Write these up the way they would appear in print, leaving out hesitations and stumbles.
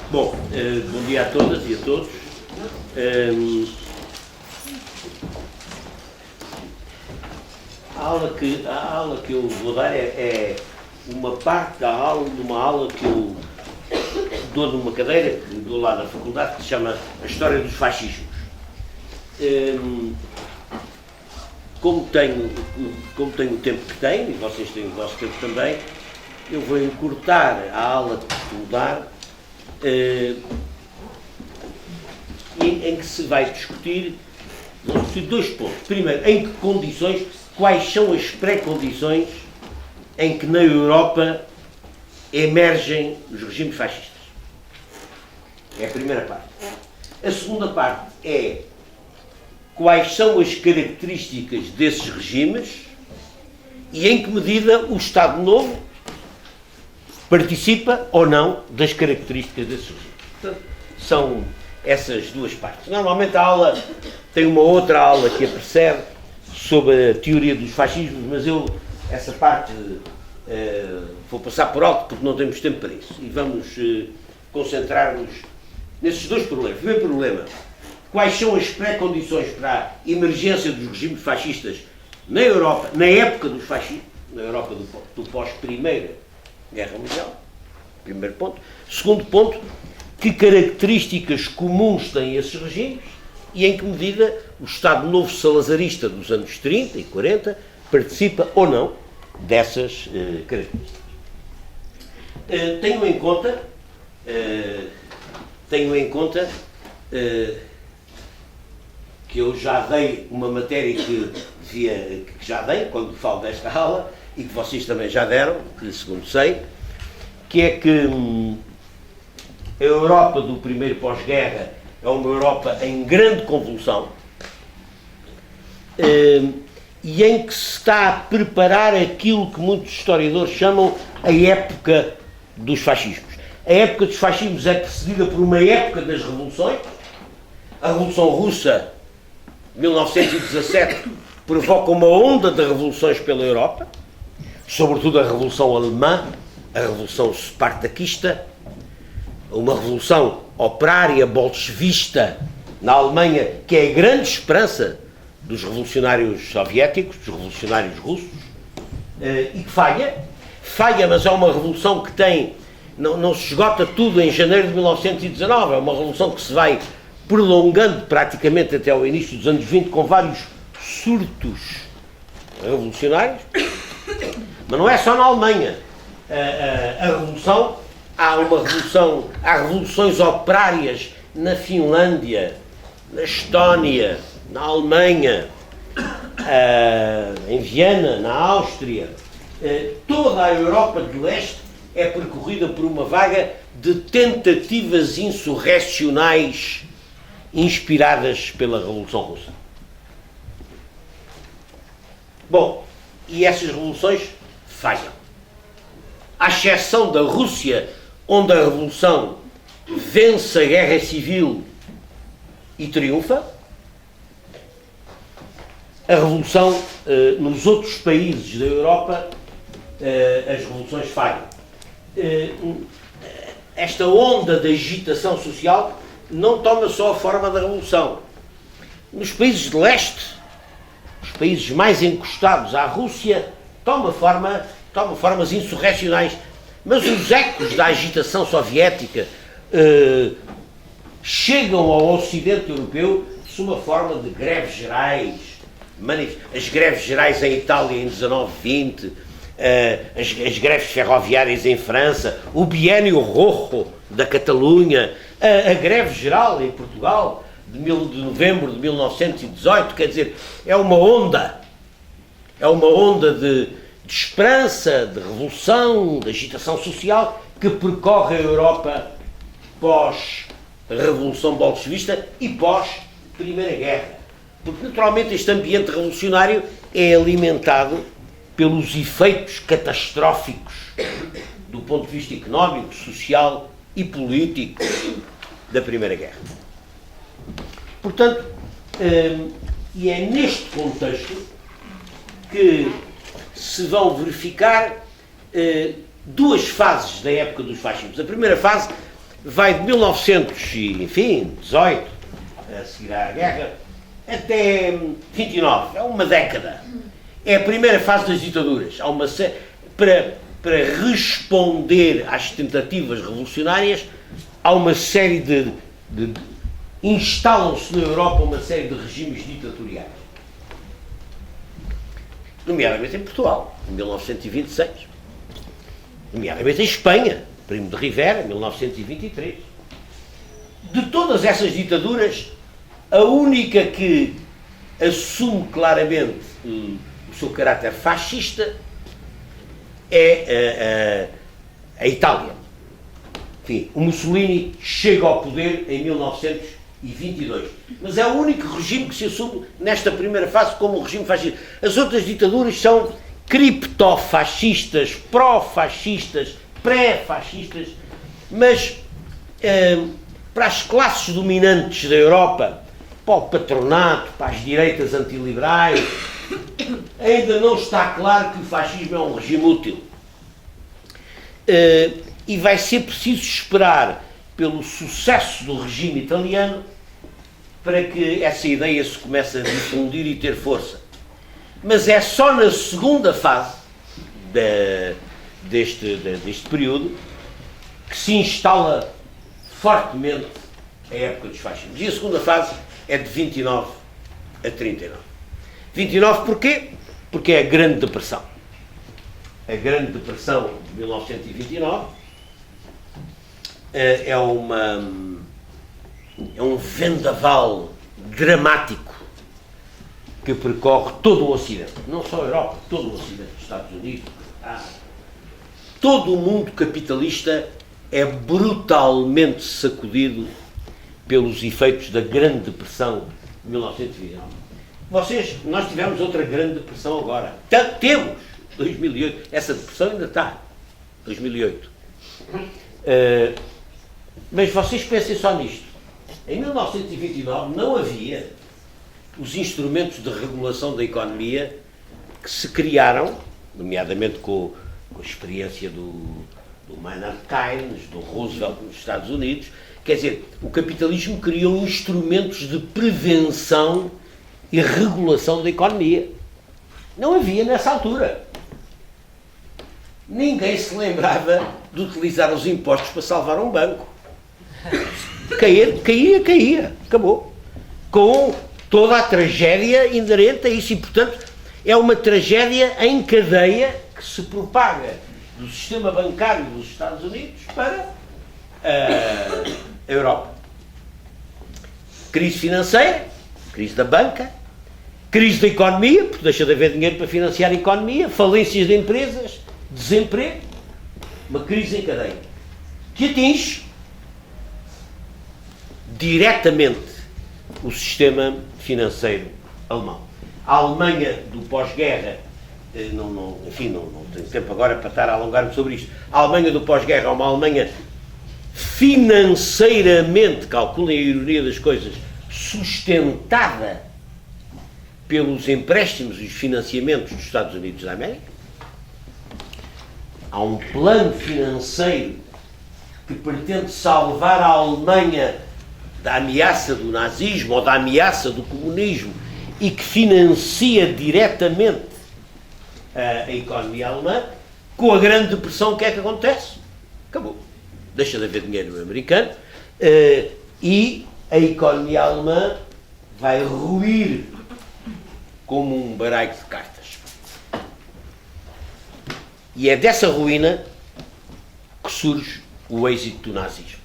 Bom, bom dia a todas e a todos. A aula que eu vou dar é uma parte da aula, de uma aula que eu dou numa cadeira que dou lá na faculdade, que se chama A História dos Fascismos. Como tenho o tempo que tenho, e vocês têm o vosso tempo também, eu vou encurtar a aula que vou dar, em que se vai discutir dois pontos. Primeiro, em que condições, quais são as pré-condições em que na Europa emergem os regimes fascistas. É a primeira parte. A segunda parte é quais são as características desses regimes e em que medida o Estado Novo participa ou não das características desses regimes. Portanto, são essas duas partes. Normalmente a aula tem uma outra aula que a precede sobre a teoria dos fascismos, mas eu essa parte vou passar por alto porque não temos tempo para isso. E vamos concentrar-nos nesses dois problemas. Primeiro problema, quais são as pré-condições para a emergência dos regimes fascistas na Europa, na época dos fascismos, na Europa do pós-Primeira Guerra Mundial, primeiro ponto. Segundo ponto, que características comuns têm esses regimes e em que medida o Estado Novo salazarista dos anos 30 e 40 participa ou não dessas características. Tenho em conta que eu já dei uma matéria que já dei quando falo desta aula e que vocês também já deram, segundo sei, que é que a Europa do primeiro pós-guerra é uma Europa em grande convulsão e em que se está a preparar aquilo que muitos historiadores chamam a época dos fascismos. A época dos fascismos é precedida por uma época das revoluções. A Revolução Russa, 1917, provoca uma onda de revoluções pela Europa, sobretudo a Revolução Alemã, a Revolução Spartaquista, uma revolução operária bolchevista na Alemanha, que é a grande esperança dos revolucionários soviéticos, dos revolucionários russos, e que falha, mas é uma revolução que não se esgota tudo em janeiro de 1919, é uma revolução que se vai prolongando praticamente até ao início dos anos 20, com vários surtos revolucionários, mas não é só na Alemanha. Há revoluções operárias na Finlândia, na Estónia, na Alemanha, em Viena, na Áustria. Toda a Europa de leste é percorrida por uma vaga de tentativas insurrecionais inspiradas pela Revolução Russa. Bom, e essas revoluções falham. À exceção da Rússia, onde a Revolução vence a guerra civil e triunfa, a Revolução, nos outros países da Europa, as revoluções falham. Esta onda de agitação social não toma só a forma da Revolução. Nos países de leste, os países mais encostados à Rússia, toma formas insurrecionais, mas os ecos da agitação soviética chegam ao Ocidente Europeu sob uma forma de greves gerais, as greves gerais em Itália em 1920, as greves ferroviárias em França, o biênio rojo da Catalunha, a greve geral em Portugal de novembro de 1918, quer dizer, é uma onda de esperança, de revolução, de agitação social que percorre a Europa pós-revolução bolchevista e pós-Primeira Guerra. Porque, naturalmente, este ambiente revolucionário é alimentado pelos efeitos catastróficos do ponto de vista económico, social e político da Primeira Guerra. Portanto, e é neste contexto que se vão verificar duas fases da época dos fascismos. A primeira fase vai de 1918, a seguir à guerra, até 29, é uma década. É a primeira fase das ditaduras. Há uma para responder às tentativas revolucionárias, há uma série de instalam-se na Europa uma série de regimes ditatoriais. Nomeadamente em Portugal, em 1926. Nomeadamente em Espanha, Primo de Rivera, em 1923. De todas essas ditaduras, a única que assume claramente o seu caráter fascista é a Itália. Enfim, o Mussolini chega ao poder em 1922. Mas é o único regime que se assume nesta primeira fase como um regime fascista. As outras ditaduras são criptofascistas, pró-fascistas, pré-fascistas, mas para as classes dominantes da Europa, para o patronato, para as direitas antiliberais, ainda não está claro que o fascismo é um regime útil. E vai ser preciso esperar pelo sucesso do regime italiano para que essa ideia se comece a difundir e ter força. Mas é só na segunda fase deste período que se instala fortemente a época dos fascismos. E a segunda fase é de 29 a 39. 29 porquê? Porque é a Grande Depressão. A Grande Depressão de 1929 é um vendaval dramático que percorre todo o Ocidente, não só a Europa, todo o Ocidente, Estados Unidos, todo o mundo capitalista é brutalmente sacudido pelos efeitos da Grande Depressão de 1929. Nós tivemos outra Grande Depressão agora. Temos 2008. Essa depressão ainda está. 2008. Mas vocês pensem só nisto. Em 1929 não havia os instrumentos de regulação da economia que se criaram, nomeadamente com a experiência do Maynard Keynes, do Roosevelt nos Estados Unidos. Quer dizer, o capitalismo criou instrumentos de prevenção e regulação da economia. Não havia nessa altura. Ninguém se lembrava de utilizar os impostos para salvar um banco. Caía. Acabou. Com toda a tragédia inerente a isso. E, portanto, é uma tragédia em cadeia que se propaga do sistema bancário dos Estados Unidos para a Europa. Crise financeira, crise da banca, crise da economia, porque deixa de haver dinheiro para financiar a economia, falências de empresas, desemprego, uma crise em cadeia, que atinge diretamente o sistema financeiro alemão. A Alemanha do pós-guerra, não tenho tempo agora para estar a alongar-me sobre isto, a Alemanha do pós-guerra é uma Alemanha financeiramente, calculem a ironia das coisas, sustentada pelos empréstimos e os financiamentos dos Estados Unidos da América. Há um plano financeiro que pretende salvar a Alemanha da ameaça do nazismo ou da ameaça do comunismo e que financia diretamente a economia alemã. Com a Grande Depressão, o que é que acontece? Acabou. Deixa de haver dinheiro americano e a economia alemã vai ruir como um baralho de cartas. E é dessa ruína que surge o êxito do nazismo.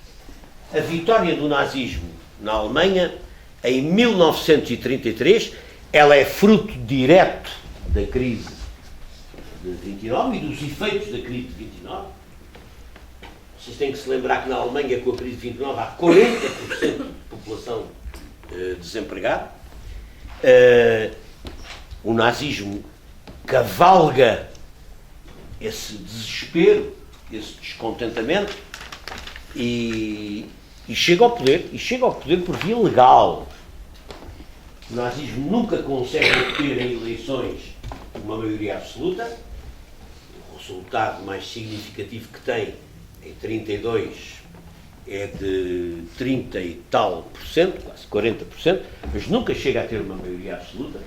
A vitória do nazismo na Alemanha, em 1933, ela é fruto direto da crise de 29 e dos efeitos da crise de 29. Vocês têm que se lembrar que na Alemanha, com a crise de 29, há 40% de população desempregada. O nazismo cavalga esse desespero, esse descontentamento e chega ao poder, por via legal. O nazismo nunca consegue obter em eleições uma maioria absoluta. O resultado mais significativo que tem em 32 é de 30 e tal por cento, quase 40%, mas nunca chega a ter uma maioria absoluta,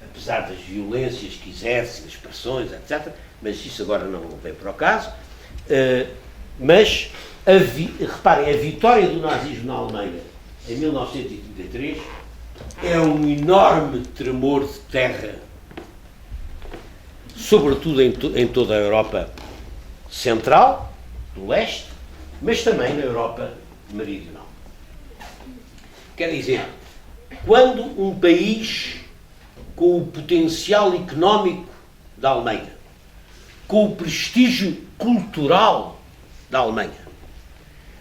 apesar das violências que exerce, das pressões, etc. Mas isso agora não vem para o caso. Mas, reparem, a vitória do nazismo na Alemanha em 1933 é um enorme tremor de terra, sobretudo em toda a Europa Central, do Leste, mas também na Europa Meridional. Quer dizer, quando um país com o potencial económico da Alemanha, com o prestígio cultural da Alemanha,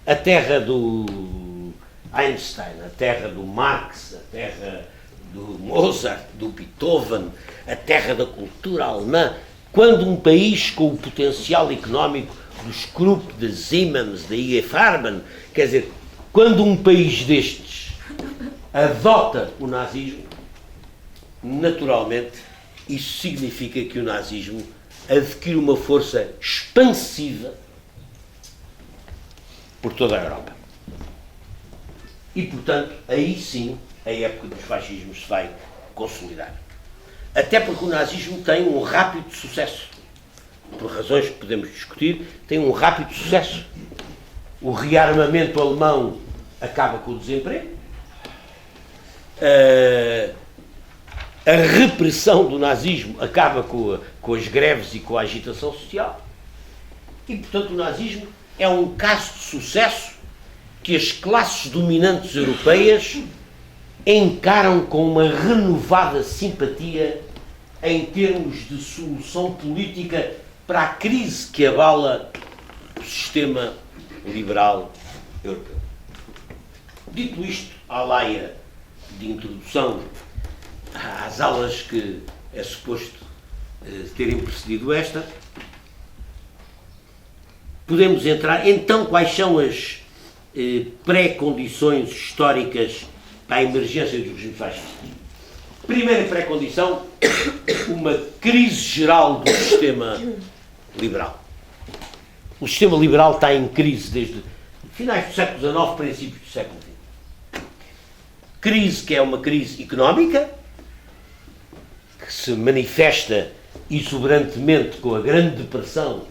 a terra do Einstein, a terra do Marx, a terra do Mozart, do Beethoven, a terra da cultura alemã, quando um país com o potencial económico dos Krupp, da Siemens, da IG Farben, quer dizer, quando um país destes adota o nazismo, naturalmente isso significa que o nazismo adquire uma força expansiva por toda a Europa. E, portanto, aí sim a época dos fascismos se vai consolidar. Até porque o nazismo tem um rápido sucesso. Por razões que podemos discutir, tem um rápido sucesso. O rearmamento alemão acaba com o desemprego. A repressão do nazismo acaba com as greves e com a agitação social. E, portanto, o nazismo é um caso de sucesso que as classes dominantes europeias encaram com uma renovada simpatia em termos de solução política para a crise que abala o sistema liberal europeu. Dito isto, à laia de introdução às aulas que é suposto terem precedido esta, podemos entrar, então, quais são as pré-condições históricas para a emergência dos regimes fascistas. Primeira pré-condição, uma crise geral do sistema liberal. O sistema liberal está em crise desde finais do século XIX, princípios do século XX. Crise que é uma crise económica, que se manifesta exuberantemente com a Grande Depressão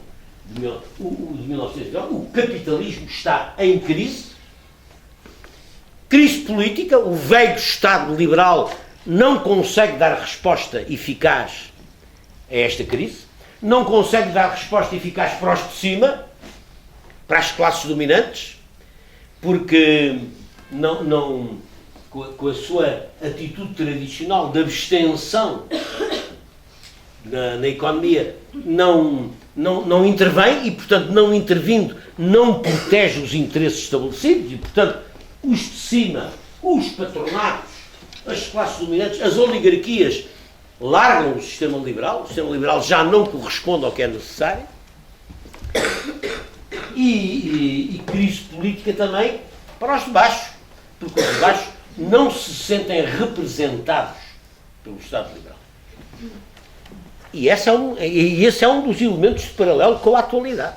de 1919. O capitalismo está em crise. Crise política, o velho Estado liberal não consegue dar resposta eficaz a esta crise, não consegue dar resposta eficaz para os de cima, para as classes dominantes, porque com a sua atitude tradicional de abstenção na economia, não intervém e, portanto, não intervindo, não protege os interesses estabelecidos e, portanto, os de cima, os patronatos, as classes dominantes, as oligarquias largam o sistema liberal já não corresponde ao que é necessário, e crise política também para os de baixo, porque os de baixo não se sentem representados pelo Estado liberal. E esse é um dos elementos de paralelo com a atualidade,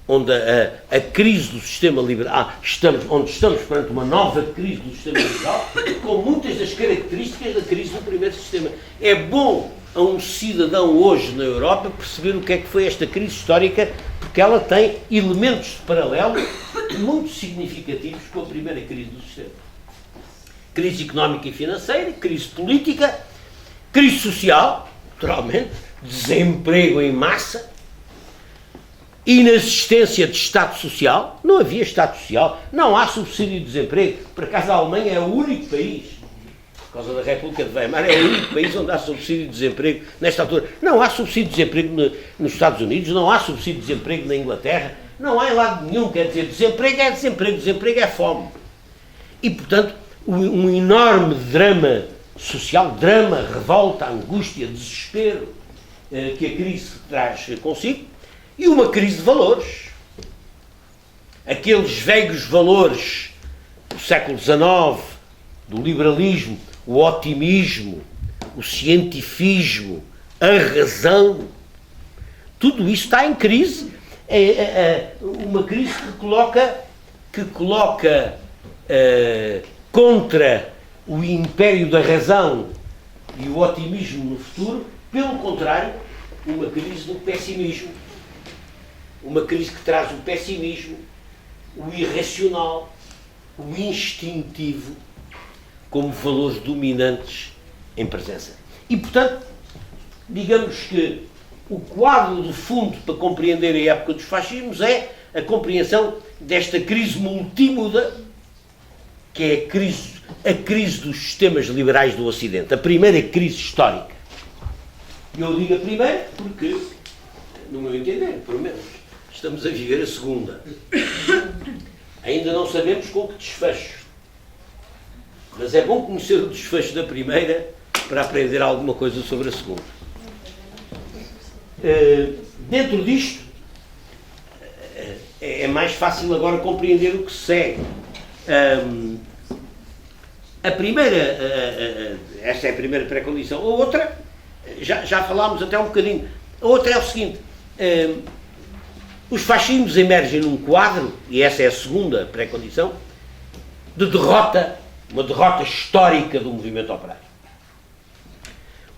onde a crise do sistema liberal, onde estamos perante uma nova crise do sistema liberal, com muitas das características da crise do primeiro sistema. É bom a um cidadão hoje na Europa perceber o que é que foi esta crise histórica, porque ela tem elementos de paralelo muito significativos com a primeira crise do sistema. Crise económica e financeira, crise política, crise social, naturalmente, desemprego em massa, inexistência de Estado Social. Não havia Estado Social, não há subsídio de desemprego. Por acaso a Alemanha é o único país, por causa da República de Weimar, é o único país onde há subsídio de desemprego nesta altura. Não há subsídio de desemprego nos Estados Unidos, não há subsídio de desemprego na Inglaterra, não há em lado nenhum. Quer dizer, desemprego é desemprego, desemprego é fome. E, portanto, um enorme drama social, drama, revolta, angústia, desespero que a crise traz consigo, e uma crise de valores. Aqueles velhos valores do século XIX, do liberalismo, o otimismo, o cientifismo, a razão, tudo isso está em crise. É uma crise que coloca que coloca contra o império da razão e o otimismo no futuro, pelo contrário, uma crise do pessimismo. Uma crise que traz o pessimismo, o irracional, o instintivo, como valores dominantes em presença. E, portanto, digamos que o quadro de fundo para compreender a época dos fascismos é a compreensão desta crise multímoda, que é a crise dos sistemas liberais do Ocidente, a primeira crise histórica. Eu digo a primeira porque, no meu entender, pelo menos, estamos a viver a segunda. Ainda não sabemos com que desfecho. Mas é bom conhecer o desfecho da primeira para aprender alguma coisa sobre a segunda. Dentro disto, é mais fácil agora compreender o que se segue. A primeira, esta é a primeira pré-condição. A outra, já falámos até um bocadinho, a outra é o seguinte: os fascismos emergem num quadro, e essa é a segunda pré-condição, de derrota, uma derrota histórica do movimento operário.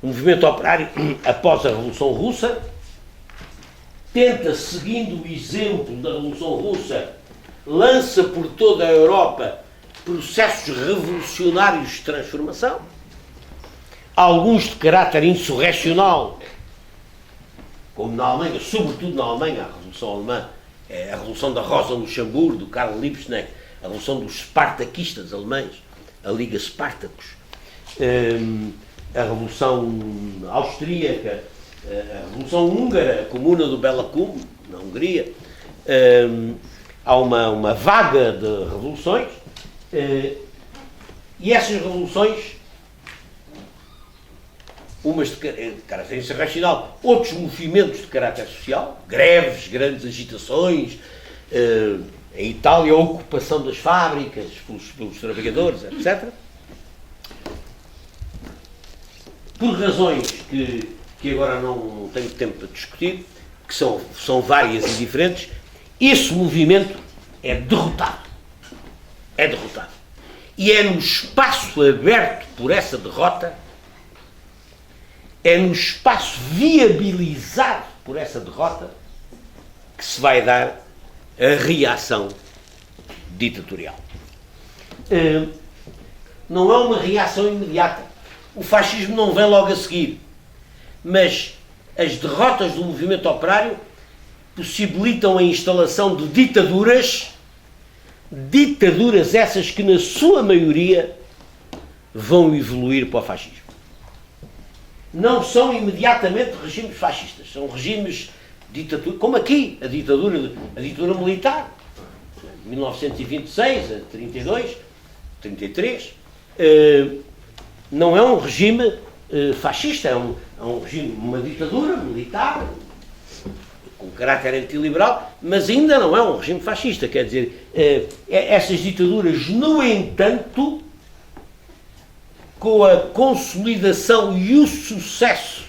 O movimento operário, após a Revolução Russa, tenta, seguindo o exemplo da Revolução Russa, lança por toda a Europa processos revolucionários de transformação, alguns de caráter insurrecional, como na Alemanha, sobretudo na Alemanha, a Revolução Alemã, a Revolução da Rosa Luxemburgo, do Karl Liebknecht, a Revolução dos Spartakistas alemães, a Liga Spartacus, a Revolução Austríaca, a Revolução Húngara, a Comuna do Bela Cum, na Hungria. Há uma vaga de revoluções, e essas revoluções, umas de caráter insurrecional, outros movimentos de caráter social, greves, grandes agitações, em Itália, a ocupação das fábricas pelos trabalhadores, etc. Por razões que agora não tenho tempo para discutir, que são várias e diferentes, esse movimento é derrotado. É derrotado. E é no espaço aberto por essa derrota, é no espaço viabilizado por essa derrota, que se vai dar a reação ditatorial. Não é uma reação imediata. O fascismo não vem logo a seguir. Mas as derrotas do movimento operário possibilitam a instalação de ditaduras essas que, na sua maioria, vão evoluir para o fascismo. Não são imediatamente regimes fascistas, são regimes de ditadura, como aqui, a ditadura militar, 1926 a 32, 33, não é um regime fascista, é um regime, uma ditadura militar, com caráter antiliberal, mas ainda não é um regime fascista. Quer dizer, essas ditaduras, no entanto, com a consolidação e o sucesso,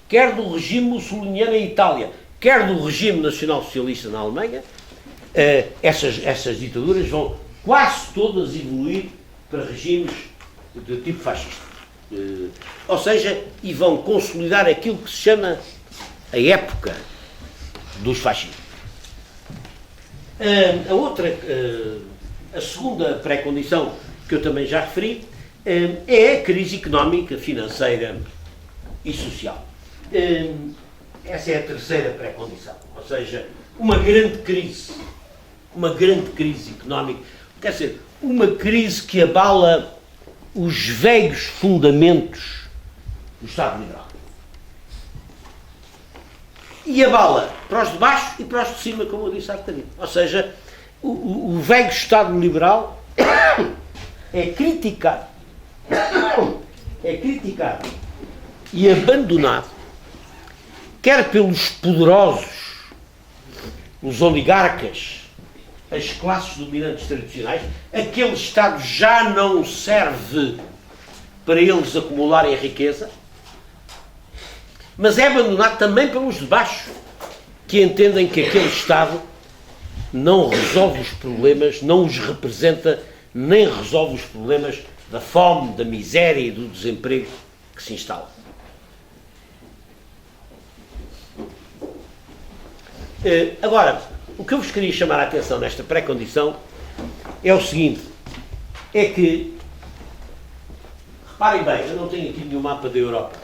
quer do regime mussoliniano em Itália, quer do regime nacional-socialista na Alemanha, essas ditaduras vão quase todas evoluir para regimes de tipo fascista. Ou seja, e vão consolidar aquilo que se chama a época dos fascismos. A segunda pré-condição, que eu também já referi, é a crise económica, financeira e social. Essa é a terceira pré-condição, ou seja, uma grande crise económica, quer dizer, uma crise que abala os velhos fundamentos do Estado Liberal. E abala para os de baixo e para os de cima, como eu disse há bocadinho. Ou seja, o velho Estado Liberal é criticado e abandonado, quer pelos poderosos, os oligarcas, as classes dominantes tradicionais. Aquele Estado já não serve para eles acumularem riqueza, mas é abandonado também pelos de baixo, que entendem que aquele Estado não resolve os problemas, não os representa, nem resolve os problemas da fome, da miséria e do desemprego que se instala. Agora, o que eu vos queria chamar a atenção nesta pré-condição é o seguinte, é que, reparem bem, eu não tenho aqui nenhum mapa da Europa,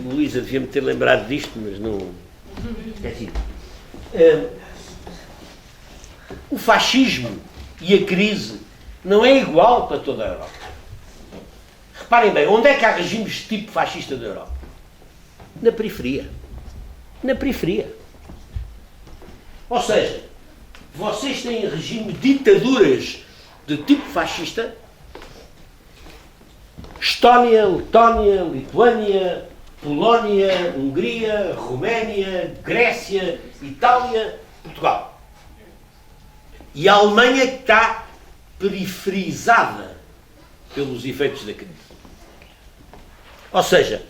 Luísa devia-me ter lembrado disto, mas não... Esqueci. O fascismo e a crise não é igual para toda a Europa. Reparem bem, onde é que há regimes de tipo fascista da Europa? Na periferia. Na periferia. Ou seja, vocês têm regime de ditaduras de tipo fascista, Estónia, Letónia, Lituânia, Polónia, Hungria, Roménia, Grécia, Itália, Portugal. E a Alemanha está periferizada pelos efeitos da crise. Ou seja,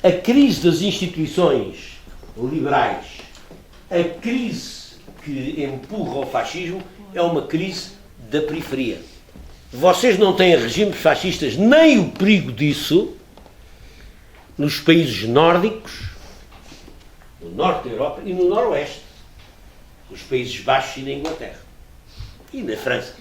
a crise das instituições liberais, a crise que empurra o fascismo é uma crise da periferia. Vocês não têm regimes fascistas, nem o perigo disso, nos países nórdicos, no norte da Europa e no noroeste, nos Países Baixos e na Inglaterra. E na França.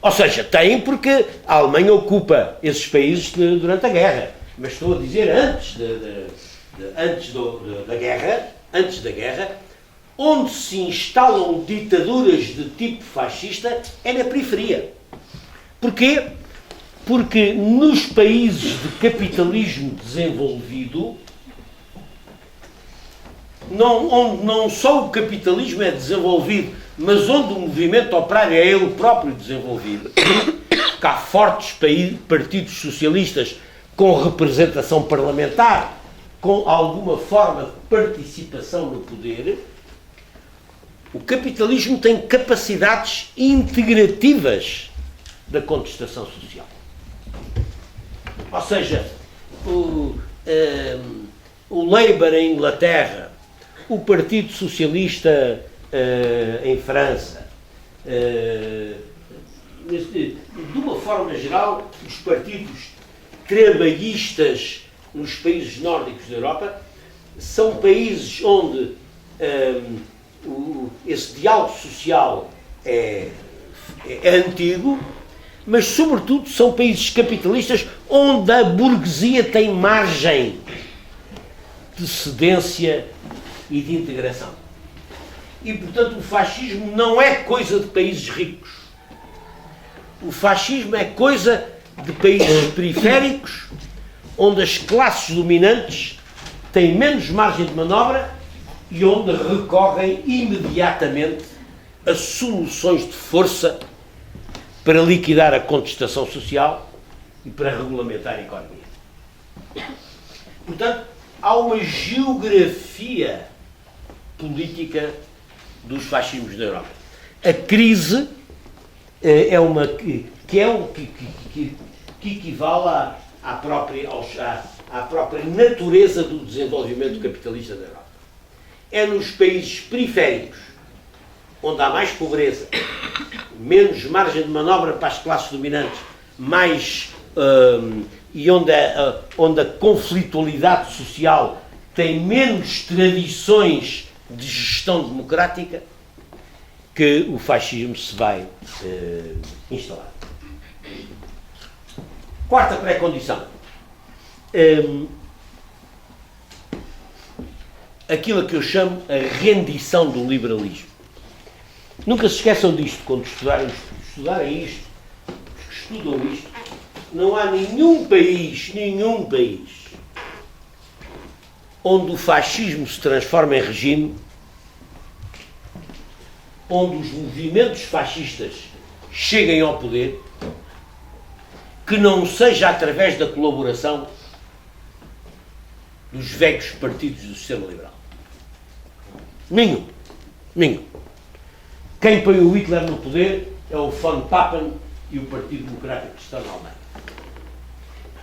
Ou seja, têm porque a Alemanha ocupa esses países durante a guerra. Mas estou a dizer antes da guerra, onde se instalam ditaduras de tipo fascista é na periferia. Porquê? Porque nos países de capitalismo desenvolvido, onde não só o capitalismo é desenvolvido, mas onde o movimento operário é ele próprio desenvolvido, que há fortes partidos socialistas com representação parlamentar, com alguma forma de participação no poder, o capitalismo tem capacidades integrativas da contestação social. Ou seja, o Labour em Inglaterra, o Partido Socialista em França, de uma forma geral, os partidos trabalhistas nos países nórdicos da Europa são países onde esse diálogo social é antigo, mas sobretudo são países capitalistas onde a burguesia tem margem de cedência e de integração. E, portanto, o fascismo não é coisa de países ricos. O fascismo é coisa de países periféricos, onde as classes dominantes têm menos margem de manobra e onde recorrem imediatamente a soluções de força para liquidar a contestação social e para regulamentar a economia. Portanto, há uma geografia política dos fascismos da Europa. A crise é uma que equivale à própria natureza do desenvolvimento capitalista da Europa. É nos países periféricos, onde há mais pobreza, menos margem de manobra para as classes dominantes, e onde a conflitualidade social tem menos tradições de gestão democrática, que o fascismo se vai instalar. Quarta pré-condição. Aquilo que eu chamo a rendição do liberalismo. Nunca se esqueçam disto quando estudarem isto, os que estudam isto. Não há nenhum país onde o fascismo se transforma em regime, onde os movimentos fascistas cheguem ao poder, que não seja através da colaboração dos velhos partidos do sistema liberal. Nenhum. Quem põe o Hitler no poder é o von Papen e o Partido Democrático que está na Alemanha.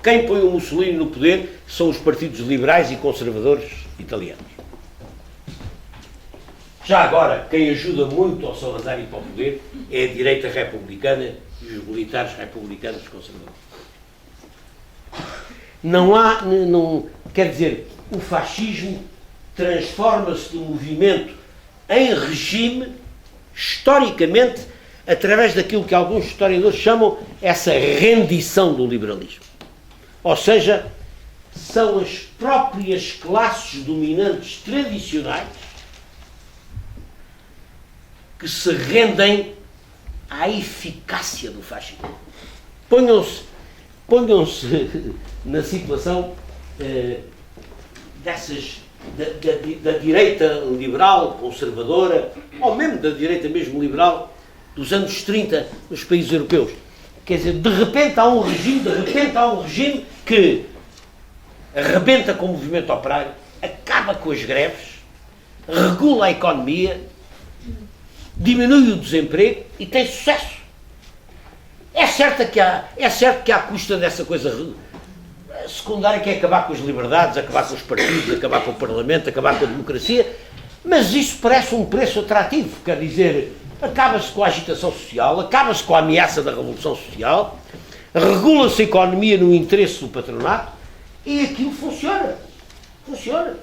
Quem põe o Mussolini no poder são os partidos liberais e conservadores italianos. Já agora, quem ajuda muito ao Salazar ir para o poder é a direita republicana e os militares republicanos conservadores. Quer dizer, o fascismo transforma-se de movimento em regime, historicamente, através daquilo que alguns historiadores chamam essa rendição do liberalismo. Ou seja, são as próprias classes dominantes tradicionais que se rendem à eficácia do fascismo. Ponham-se na situação da direita liberal, conservadora, ou mesmo da direita mesmo liberal, dos anos 30 nos países europeus. Quer dizer, de repente há um regime que arrebenta com o movimento operário, acaba com as greves, regula a economia, diminui o desemprego e tem sucesso. É certo que à custa dessa coisa secundária, que é acabar com as liberdades, acabar com os partidos, acabar com o Parlamento, acabar com a democracia, mas isso parece um preço atrativo. Quer dizer, acaba-se com a agitação social, acaba-se com a ameaça da revolução social, regula-se a economia no interesse do patronato e aquilo funciona. Funciona.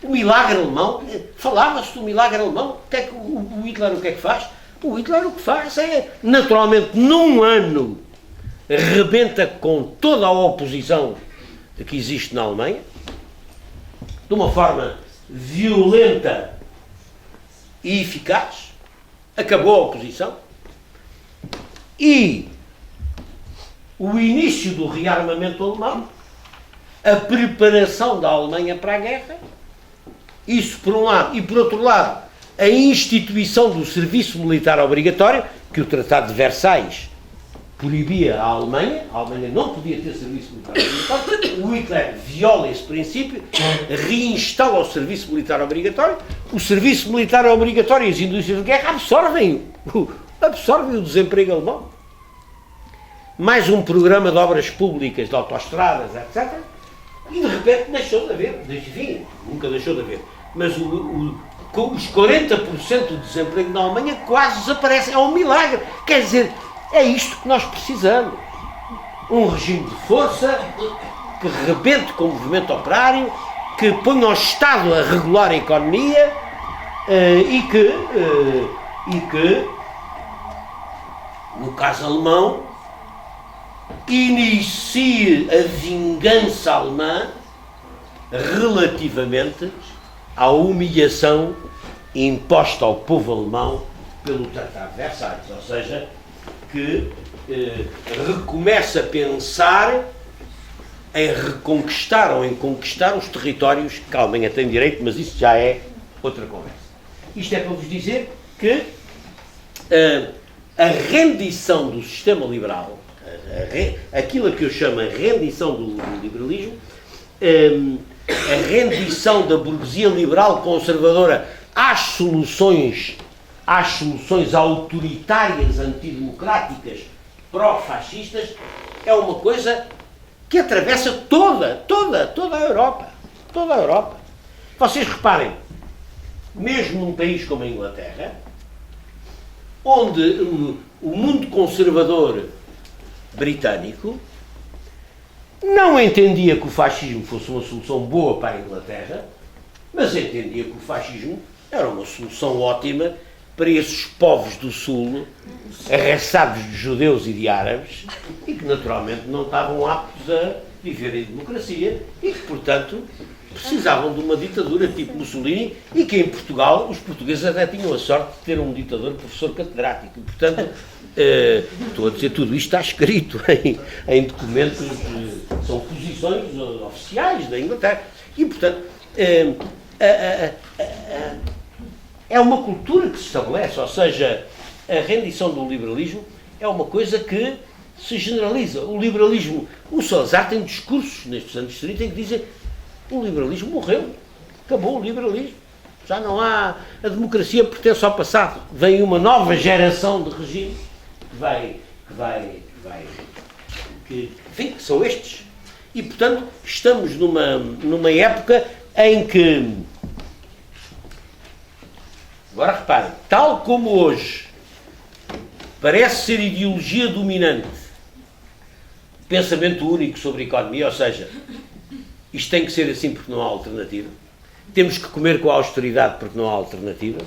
O milagre alemão, falava-se do milagre alemão, o Hitler o que é que faz? O Hitler o que faz é, naturalmente, num ano, rebenta com toda a oposição que existe na Alemanha, de uma forma violenta e eficaz, acabou a oposição, e o início do rearmamento alemão, a preparação da Alemanha para a guerra, isso por um lado, e por outro lado, a instituição do serviço militar obrigatório, que o Tratado de Versailles proibia à Alemanha não podia ter serviço militar obrigatório, o Hitler viola esse princípio, reinstala o serviço militar obrigatório, o serviço militar obrigatório e as indústrias de guerra absorvem o desemprego alemão. Mais um programa de obras públicas, de autoestradas, etc. E de repente deixou de haver, enfim, nunca deixou de haver, mas com os 40% do desemprego na Alemanha quase desaparece, é um milagre. Quer dizer, é isto que nós precisamos. Um regime de força, que rebente com o movimento operário, que ponha o Estado a regular a economia e que, no caso alemão, inicie a vingança alemã relativamente à humilhação imposta ao povo alemão pelo Tratado de Versalhes, ou seja, que recomeça a pensar em reconquistar ou em conquistar os territórios que a Alemanha tem direito, mas isso já é outra conversa. Isto é para vos dizer que a rendição do sistema liberal, aquilo que eu chamo a rendição do liberalismo, a rendição da burguesia liberal conservadora às soluções autoritárias, antidemocráticas, pró-fascistas, é uma coisa que atravessa toda a Europa. Toda a Europa. Vocês reparem, mesmo num país como a Inglaterra, onde o mundo conservador britânico não entendia que o fascismo fosse uma solução boa para a Inglaterra, mas entendia que o fascismo era uma solução ótima para esses povos do Sul, arrasados de judeus e de árabes, e que naturalmente não estavam aptos a viver em democracia e que, portanto, precisavam de uma ditadura tipo Mussolini, e que em Portugal os portugueses até tinham a sorte de ter um ditador professor catedrático. E, portanto, estou a dizer, tudo isto está escrito em documentos, são posições oficiais da Inglaterra. E, portanto, é uma cultura que se estabelece, ou seja, a rendição do liberalismo é uma coisa que se generaliza. O liberalismo, o Salazar tem discursos nestes anos 30 em que dizem o liberalismo morreu, acabou o liberalismo, já não há, a democracia pertence ao passado, vem uma nova geração de regimes que são estes. E, portanto, estamos numa época em que Agora reparem, tal como hoje parece ser ideologia dominante, pensamento único sobre a economia, ou seja, isto tem que ser assim porque não há alternativa, temos que comer com a austeridade porque não há alternativa,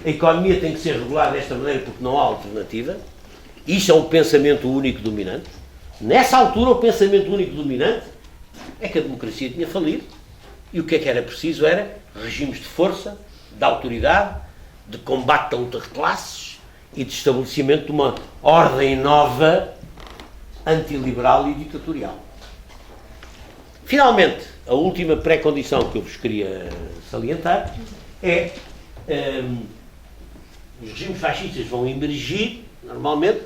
a economia tem que ser regulada desta maneira porque não há alternativa, isto é um pensamento único dominante. Nessa altura, o pensamento único dominante é que a democracia tinha falido e o que é que era preciso era regimes de força, de autoridade, de combate da luta de classes e de estabelecimento de uma ordem nova, antiliberal e ditatorial. Finalmente, a última pré-condição que eu vos queria salientar é os regimes fascistas vão emergir, normalmente,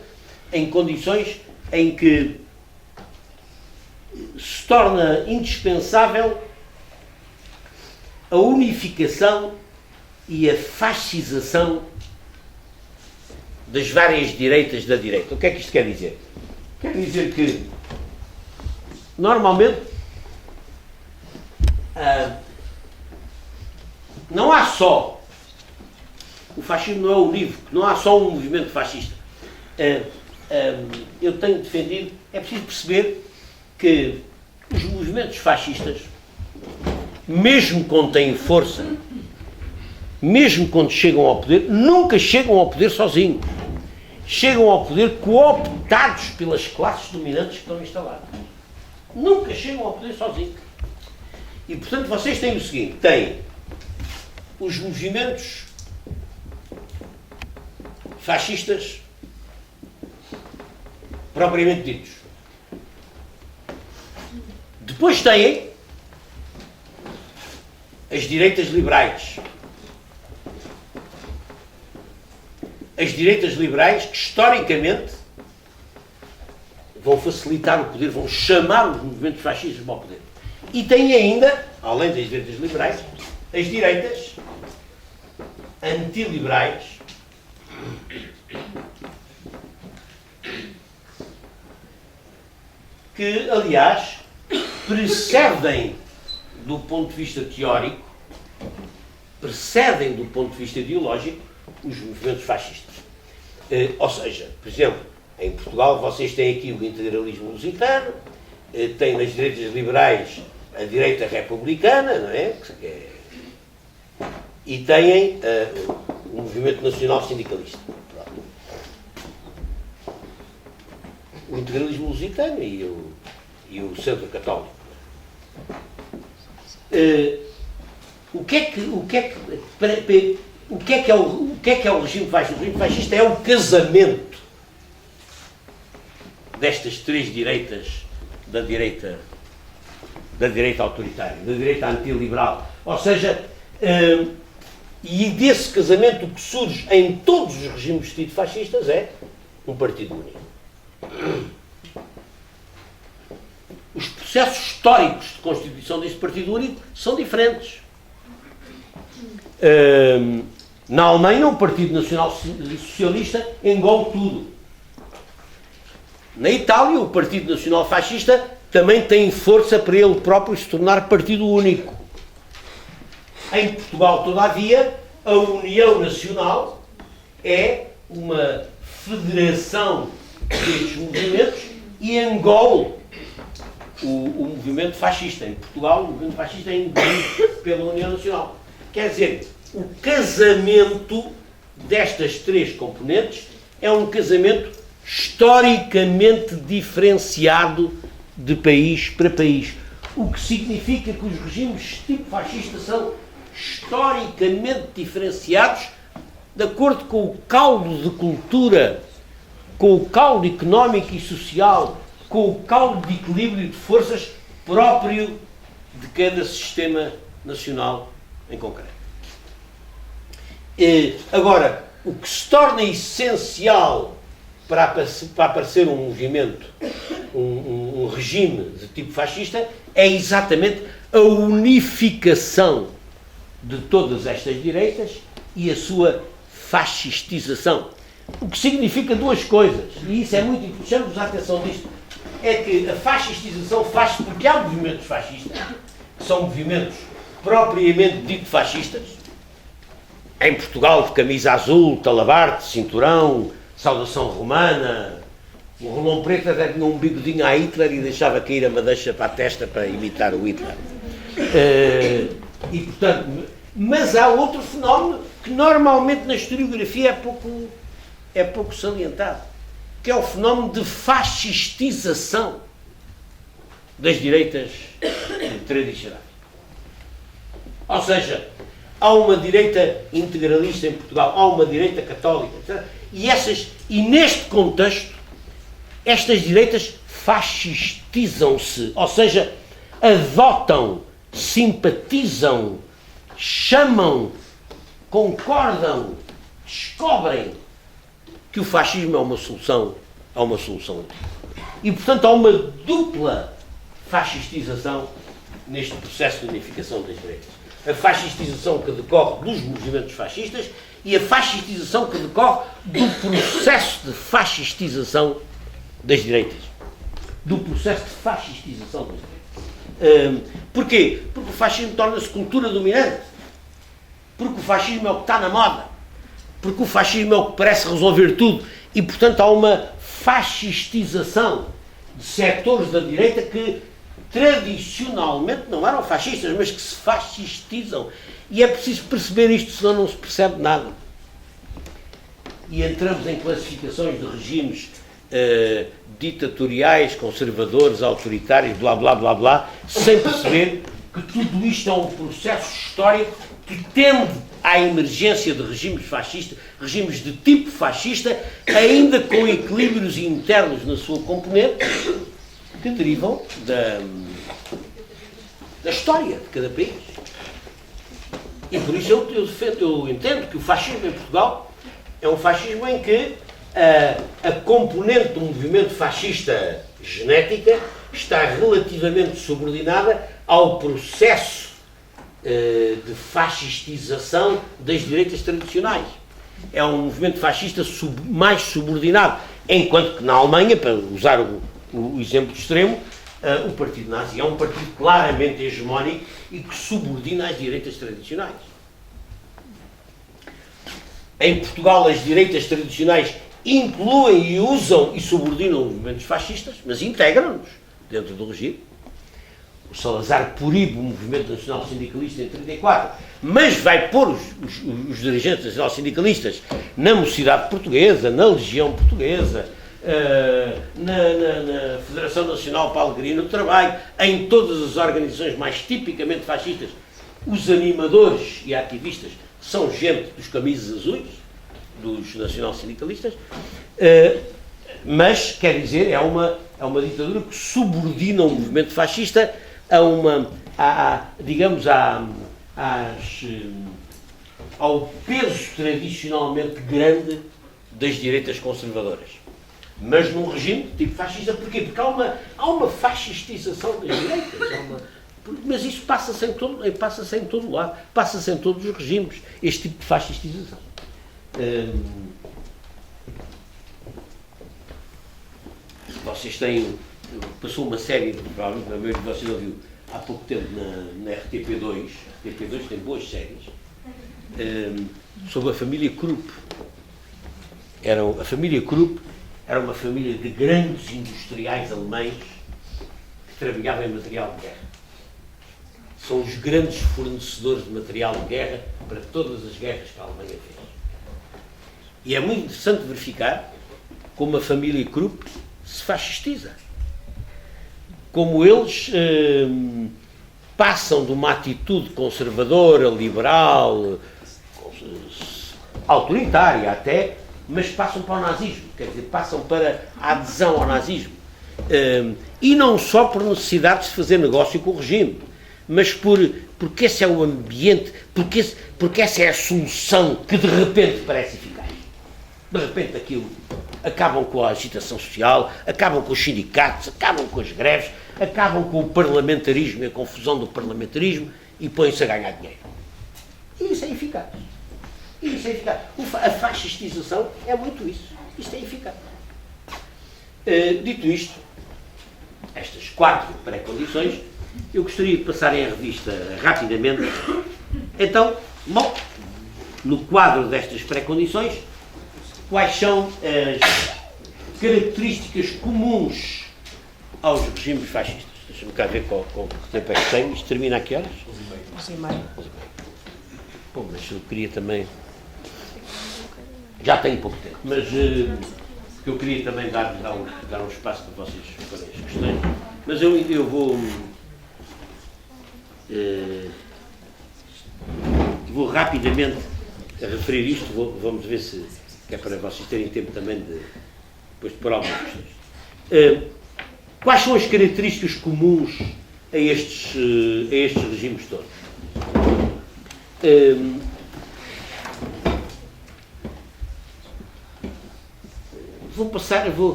em condições em que se torna indispensável a unificação e a fascização das várias direitas da direita. O que é que isto quer dizer? Quer dizer que, normalmente, não há só, o fascismo não é unívoco, não há só um movimento fascista. Eu tenho defendido, é preciso perceber que os movimentos fascistas, mesmo quando têm força, mesmo quando chegam ao poder, nunca chegam ao poder sozinhos. Chegam ao poder cooptados pelas classes dominantes que estão instaladas. Nunca chegam ao poder sozinhos. E, portanto, vocês têm o seguinte, têm os movimentos fascistas propriamente ditos. Depois têm as direitas liberais. As direitas liberais que, historicamente, vão facilitar o poder, vão chamar os movimentos fascistas ao poder. E têm ainda, além das direitas liberais, as direitas antiliberais, que, aliás, precedem do ponto de vista teórico, precedem do ponto de vista ideológico os movimentos fascistas. Ou seja, por exemplo, em Portugal vocês têm aqui o integralismo lusitano, têm nas direitas liberais a direita republicana, não é? E têm o movimento nacional sindicalista. Pronto. O integralismo lusitano e o centro católico. O que é o regime fascista? O regime fascista é o casamento destas três direitas da direita autoritária, da direita antiliberal. Ou seja, e desse casamento o que surge em todos os regimes de tipo fascistas é um partido único. Os processos históricos de constituição deste partido único são diferentes. Na Alemanha, o Partido Nacional Socialista engole tudo. Na Itália, o Partido Nacional Fascista também tem força para ele próprio se tornar partido único. Em Portugal, todavia, a União Nacional é uma federação destes movimentos e engole o movimento fascista. Em Portugal, o movimento fascista é engolido pela União Nacional. Quer dizer, o casamento destas três componentes é um casamento historicamente diferenciado de país para país. O que significa que os regimes de tipo fascista são historicamente diferenciados de acordo com o caldo de cultura, com o caldo económico e social, com o caldo de equilíbrio de forças próprio de cada sistema nacional em concreto. Agora, o que se torna essencial para aparecer um movimento, um regime de tipo fascista, é exatamente a unificação de todas estas direitas e a sua fascistização. O que significa duas coisas, e isso é muito importante, chamo-vos a atenção disto, é que a fascistização faz-se porque há movimentos fascistas, que são movimentos propriamente dito fascistas, em Portugal de camisa azul, talabarte, cinturão, saudação romana. O Rolão Preto até tinha um bigodinho a Hitler e deixava cair a madeixa para a testa para imitar o Hitler. E, portanto, mas há outro fenómeno que normalmente na historiografia é pouco salientado, que é o fenómeno de fascistização das direitas tradicionais. Ou seja, há uma direita integralista em Portugal, há uma direita católica, etc. E neste contexto, estas direitas fascistizam-se, ou seja, adotam, simpatizam, chamam, concordam, descobrem que o fascismo é uma solução. E, portanto, há uma dupla fascistização neste processo de unificação das direitas. A fascistização que decorre dos movimentos fascistas e a fascistização que decorre do processo de fascistização das direitas. Do processo de fascistização das direitas. Porquê? Porque o fascismo torna-se cultura dominante. Porque o fascismo é o que está na moda. Porque o fascismo é o que parece resolver tudo. E, portanto, há uma fascistização de setores da direita que tradicionalmente não eram fascistas, mas que se fascistizam. E é preciso perceber isto, senão não se percebe nada. E entramos em classificações de regimes ditatoriais, conservadores, autoritários, blá, blá, blá, blá, sem perceber que tudo isto é um processo histórico que tende à emergência de regimes fascistas, regimes de tipo fascista, ainda com equilíbrios internos na sua componente, que derivam da história de cada país. E por isso eu entendo que o fascismo em Portugal é um fascismo em que a componente do movimento fascista genética está relativamente subordinada ao processo de fascistização das direitas tradicionais. É um movimento fascista mais subordinado, enquanto que na Alemanha, para usar o exemplo extremo, o partido nazi é um partido claramente hegemónico e que subordina as direitas tradicionais. Em Portugal, as direitas tradicionais incluem e usam e subordinam movimentos fascistas, mas integram-nos dentro do regime. O Salazar proíbe o movimento nacional sindicalista em 1934, mas vai pôr os dirigentes nacional sindicalistas na Mocidade Portuguesa, na Legião Portuguesa, na Federação Nacional para a Alegria no Trabalho, em todas as organizações mais tipicamente fascistas. Os animadores e ativistas são gente dos camisas azuis, dos nacional-sindicalistas, mas, quer dizer, é uma ditadura que subordina o movimento fascista ao peso tradicionalmente grande das direitas conservadoras. Mas num regime de tipo fascista. Porquê? Porque há uma fascistização das direitas. Mas isso passa-se em todo lado. Passa-se em todos os regimes. Este tipo de fascistização. Vocês têm... Passou uma série, provavelmente a maioria de vocês ouviu, há pouco tempo na RTP2. A RTP2 tem boas séries. Sobre a família Krupp. A família Krupp era uma família de grandes industriais alemães que trabalhavam em material de guerra. São os grandes fornecedores de material de guerra para todas as guerras que a Alemanha fez. E é muito interessante verificar como a família Krupp se fascistiza. Como eles passam de uma atitude conservadora, liberal, autoritária até, mas passam para o nazismo, quer dizer, passam para a adesão ao nazismo. E não só por necessidade de se fazer negócio com o regime, mas porque esse é o ambiente, porque essa é a solução que de repente parece eficaz. De repente aquilo, acabam com a agitação social, acabam com os sindicatos, acabam com as greves, acabam com o parlamentarismo e a confusão do parlamentarismo e põem-se a ganhar dinheiro. E isso é eficaz. A fascistização é muito isso. Isto é eficaz. Dito isto, estas 4 pré-condições, eu gostaria de passar em revista rapidamente. Então, bom, no quadro destas pré-condições, quais são as características comuns aos regimes fascistas. Deixa-me cá ver qual tempo é que tem. Isto termina a que horas? 11h30. Bom, mas eu queria também... Já tenho pouco tempo, mas eu queria também dar um espaço para vocês farem as questões. Mas eu vou rapidamente referir isto, vamos ver se que é para vocês terem tempo também depois de pôr algumas questões. Quais são as características comuns a estes regimes todos?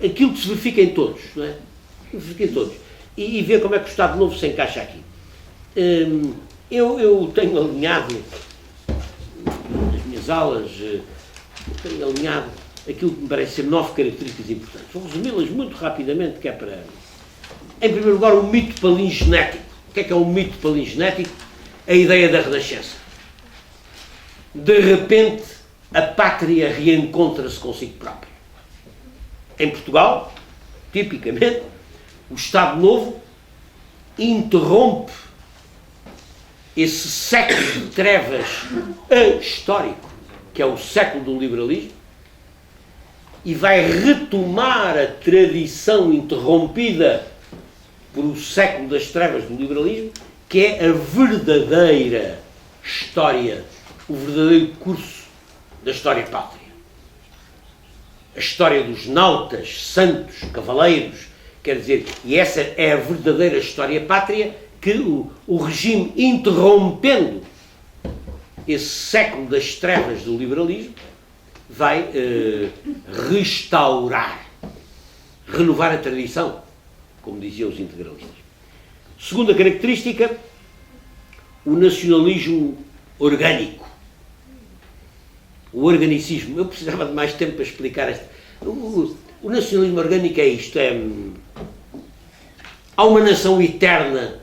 Aquilo que se verifica em todos, não é? Verifica em todos. E ver como é que o Estado Novo se encaixa aqui. Eu tenho alinhado nas minhas aulas, tenho alinhado aquilo que me parece ser 9 características importantes. Vou resumi-las muito rapidamente, que é para... Em primeiro lugar, o mito palingenético. O que é o mito palingenético? A ideia da Renascença. De repente, a pátria reencontra-se consigo própria. Em Portugal, tipicamente, o Estado Novo interrompe esse século de trevas histórico, que é o século do liberalismo, e vai retomar a tradição interrompida por o século das trevas do liberalismo, que é a verdadeira história, o verdadeiro curso da história pátria. A história dos nautas, santos, cavaleiros, quer dizer, e essa é a verdadeira história pátria que o regime, interrompendo esse século das trevas do liberalismo, vai restaurar, renovar a tradição, como diziam os integralistas. Segunda característica, o nacionalismo orgânico. O organicismo. Eu precisava de mais tempo para explicar isto. O nacionalismo orgânico é isto. Há uma nação eterna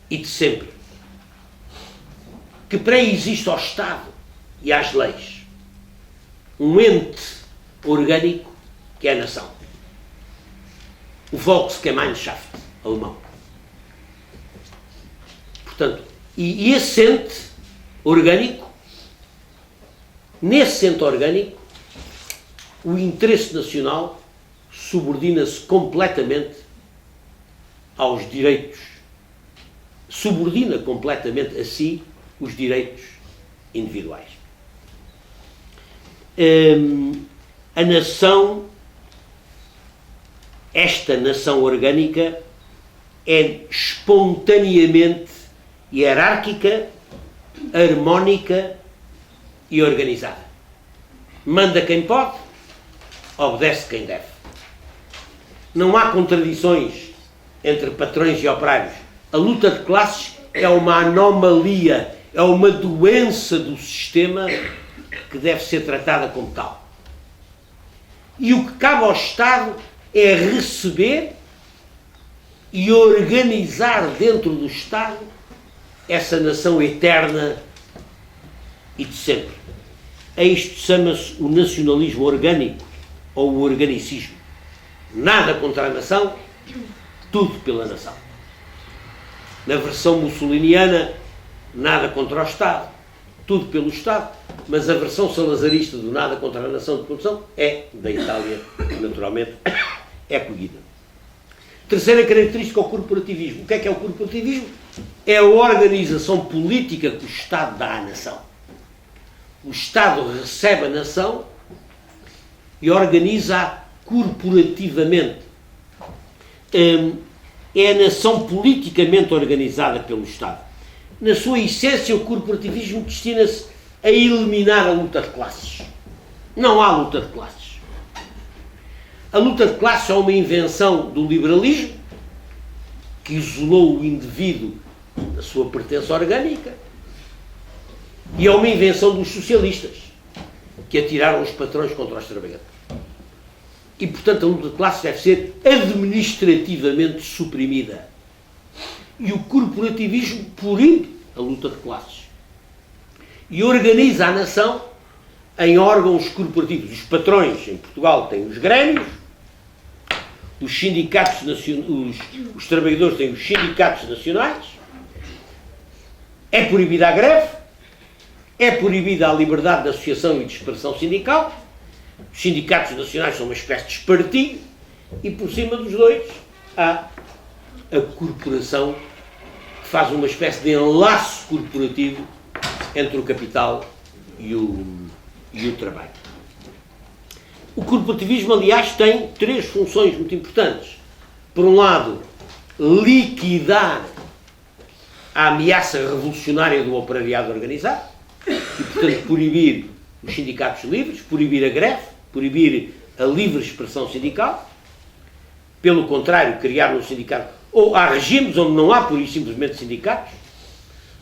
e de sempre, que pré-existe ao Estado e às leis. Um ente orgânico que é a nação. O Volksgemeinschaft alemão. Portanto, e esse ente orgânico, nesse ente orgânico, o interesse nacional subordina-se completamente aos direitos, subordina completamente a si os direitos individuais. A nação, esta nação orgânica, é espontaneamente hierárquica, harmónica e organizada. Manda quem pode, obedece quem deve. Não há contradições entre patrões e operários. A luta de classes é uma anomalia, é uma doença do sistema que deve ser tratada como tal. E o que cabe ao Estado é receber e organizar dentro do Estado essa nação eterna e de sempre. A isto chama-se o nacionalismo orgânico ou o organicismo. Nada contra a nação, tudo pela nação. Na versão mussoliniana, nada contra o Estado, tudo pelo Estado, mas a versão salazarista do nada contra a nação de produção é da Itália, naturalmente, é acolhida. Terceira característica, o corporativismo. O que é o corporativismo? É a organização política que o Estado dá à nação. O Estado recebe a nação e organiza-a corporativamente. É a nação politicamente organizada pelo Estado. Na sua essência, o corporativismo destina-se a eliminar a luta de classes. Não há luta de classes. A luta de classes é uma invenção do liberalismo, que isolou o indivíduo da sua pertença orgânica, e é uma invenção dos socialistas, que atiraram os patrões contra os trabalhadores. E, portanto, a luta de classes deve ser administrativamente suprimida. E o corporativismo proíbe a luta de classes. e organiza a nação em órgãos corporativos. Os patrões em Portugal têm os grêmios, os sindicatos os trabalhadores têm os sindicatos nacionais, é proibida a greve, é proibida a liberdade de associação e de expressão sindical, os sindicatos nacionais são uma espécie de espartilho, e por cima dos dois há a corporação, que faz uma espécie de enlace corporativo entre o capital e o trabalho. O corporativismo, aliás, tem três funções muito importantes. Por um lado, liquidar a ameaça revolucionária do operariado organizado e, portanto, proibir os sindicatos livres, proibir a greve, proibir a livre expressão sindical. Pelo contrário, criar um sindicato, ou há regimes onde não há, por isso, simplesmente sindicatos,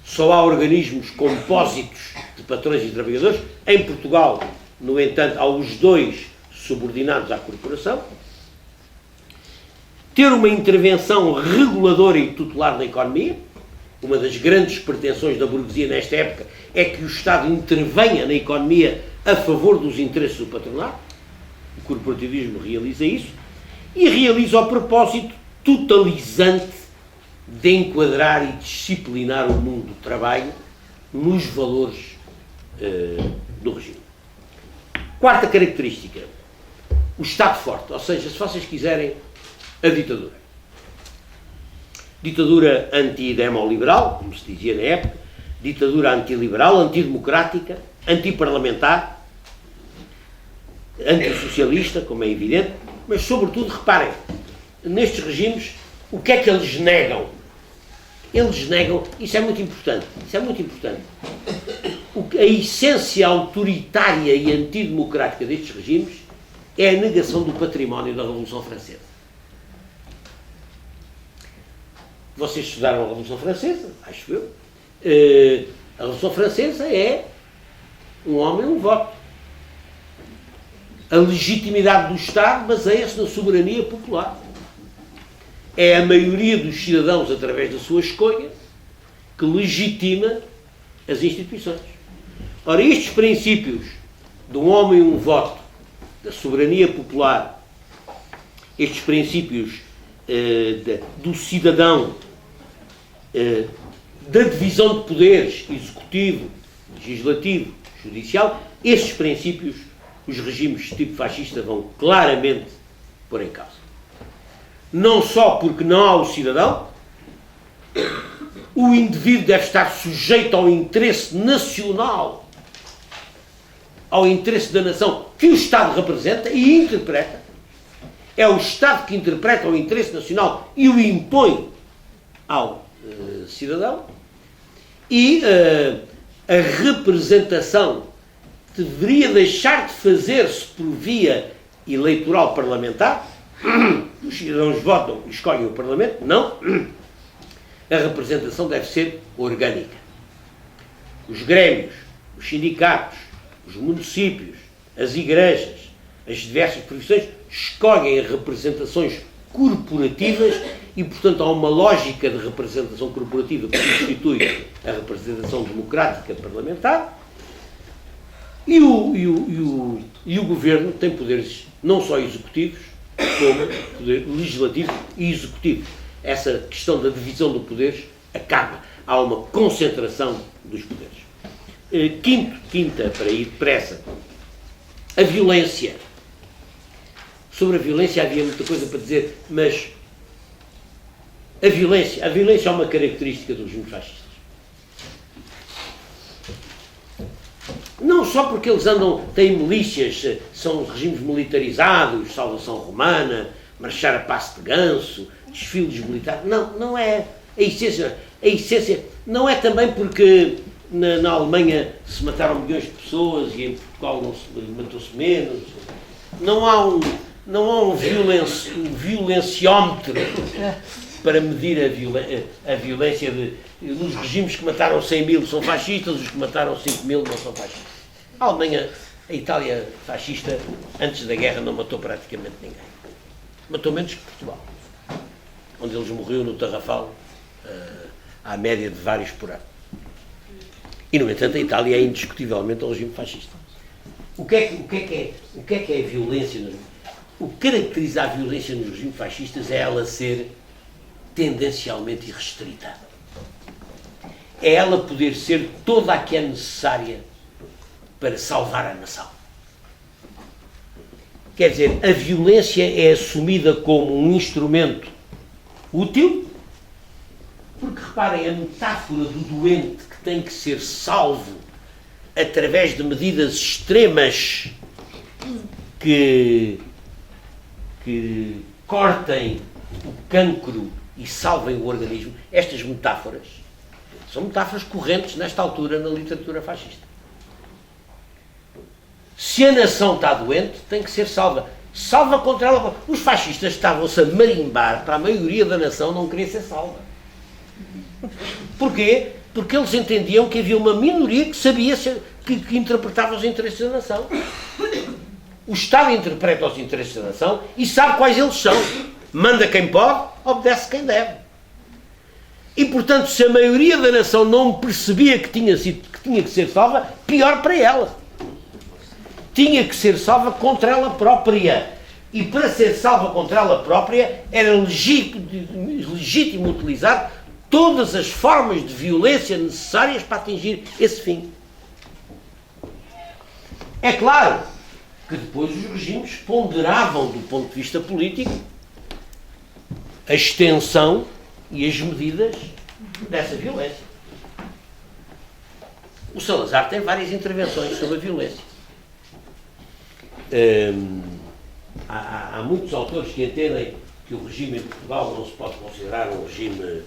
só há organismos compósitos de patrões e trabalhadores. Em Portugal, no entanto, há os dois subordinados à corporação. Ter uma intervenção reguladora e tutelar na economia. Uma das grandes pretensões da burguesia nesta época é que o Estado intervenha na economia a favor dos interesses do patronato. O corporativismo realiza isso e realiza o propósito totalizante de enquadrar e disciplinar o mundo do trabalho nos valores do regime. Quarta característica, o Estado forte, ou seja, se vocês quiserem, a ditadura. Ditadura anti-demoliberal, como se dizia na época, ditadura antiliberal, antidemocrática, antiparlamentar, antissocialista, como é evidente, mas sobretudo, reparem, nestes regimes, o que é que eles negam? Eles negam, isso é muito importante, a essência autoritária e antidemocrática destes regimes é a negação do património da Revolução Francesa. Vocês estudaram a Revolução Francesa, acho eu. A Revolução Francesa é um homem, um voto. A legitimidade do Estado baseia-se na soberania popular. É a maioria dos cidadãos, através da sua escolha, que legitima as instituições. Ora, estes princípios de um homem, um voto, da soberania popular, estes princípios do cidadão, da divisão de poderes, executivo, legislativo, judicial, esses princípios os regimes de tipo fascista vão claramente pôr em causa. Não só porque não há o cidadão, o indivíduo deve estar sujeito ao interesse nacional, ao interesse da nação que o Estado representa e interpreta. É o Estado que interpreta o interesse nacional e o impõe ao cidadão. E a representação deveria deixar de fazer-se por via eleitoral parlamentar. Os cidadãos votam e escolhem o Parlamento. Não. A representação deve ser orgânica. Os grêmios, os sindicatos, os municípios, as igrejas, as diversas profissões escolhem representações corporativas e, portanto, há uma lógica de representação corporativa que substitui a representação democrática parlamentar. E o governo tem poderes não só executivos, como poder legislativo e executivo. Essa questão da divisão de poderes acaba. Há uma concentração dos poderes. Quinta, para ir depressa, a violência. Sobre a violência havia muita coisa para dizer, mas a violência é uma característica dos regimes fascistas. Não só porque eles têm milícias, são regimes militarizados, Salvação Romana, marchar a passo de ganso, desfiles militares. Não é a essência. A essência não é também porque na Alemanha se mataram milhões de pessoas e em Portugal matou-se menos. Não há um violenciómetro para medir a violência dos regimes que mataram 100 mil são fascistas, os que mataram 5 mil não são fascistas. A Alemanha, a Itália fascista, antes da guerra não matou praticamente ninguém. Matou menos que Portugal, onde eles morriam no Tarrafal à média de vários por ano. E, no entanto, a Itália é indiscutivelmente um regime fascista. O que é a violência? O que caracteriza a violência nos regimes fascistas é ela ser tendencialmente irrestrita. É ela poder ser toda a que é necessária para salvar a nação. Quer dizer, a violência é assumida como um instrumento útil, porque, reparem, a metáfora do doente que tem que ser salvo através de medidas extremas que cortem o cancro e salvem o organismo, estas metáforas são metáforas correntes nesta altura na literatura fascista. Se a nação está doente, tem que ser salva. Salva contra ela. Os fascistas estavam-se a marimbar para a maioria da nação não querer ser salva. Porquê? Porque eles entendiam que havia uma minoria que sabia que interpretava os interesses da nação. O Estado interpreta os interesses da nação e sabe quais eles são. Manda quem pode, obedece quem deve. E, portanto, se a maioria da nação não percebia que tinha que ser salva, pior para ela. Tinha que ser salva contra ela própria. E para ser salva contra ela própria, era legítimo utilizar todas as formas de violência necessárias para atingir esse fim. É claro que depois os regimes ponderavam, do ponto de vista político, a extensão e as medidas dessa violência. O Salazar tem várias intervenções sobre a violência. Há muitos autores que entendem que o regime em Portugal não se pode considerar um regime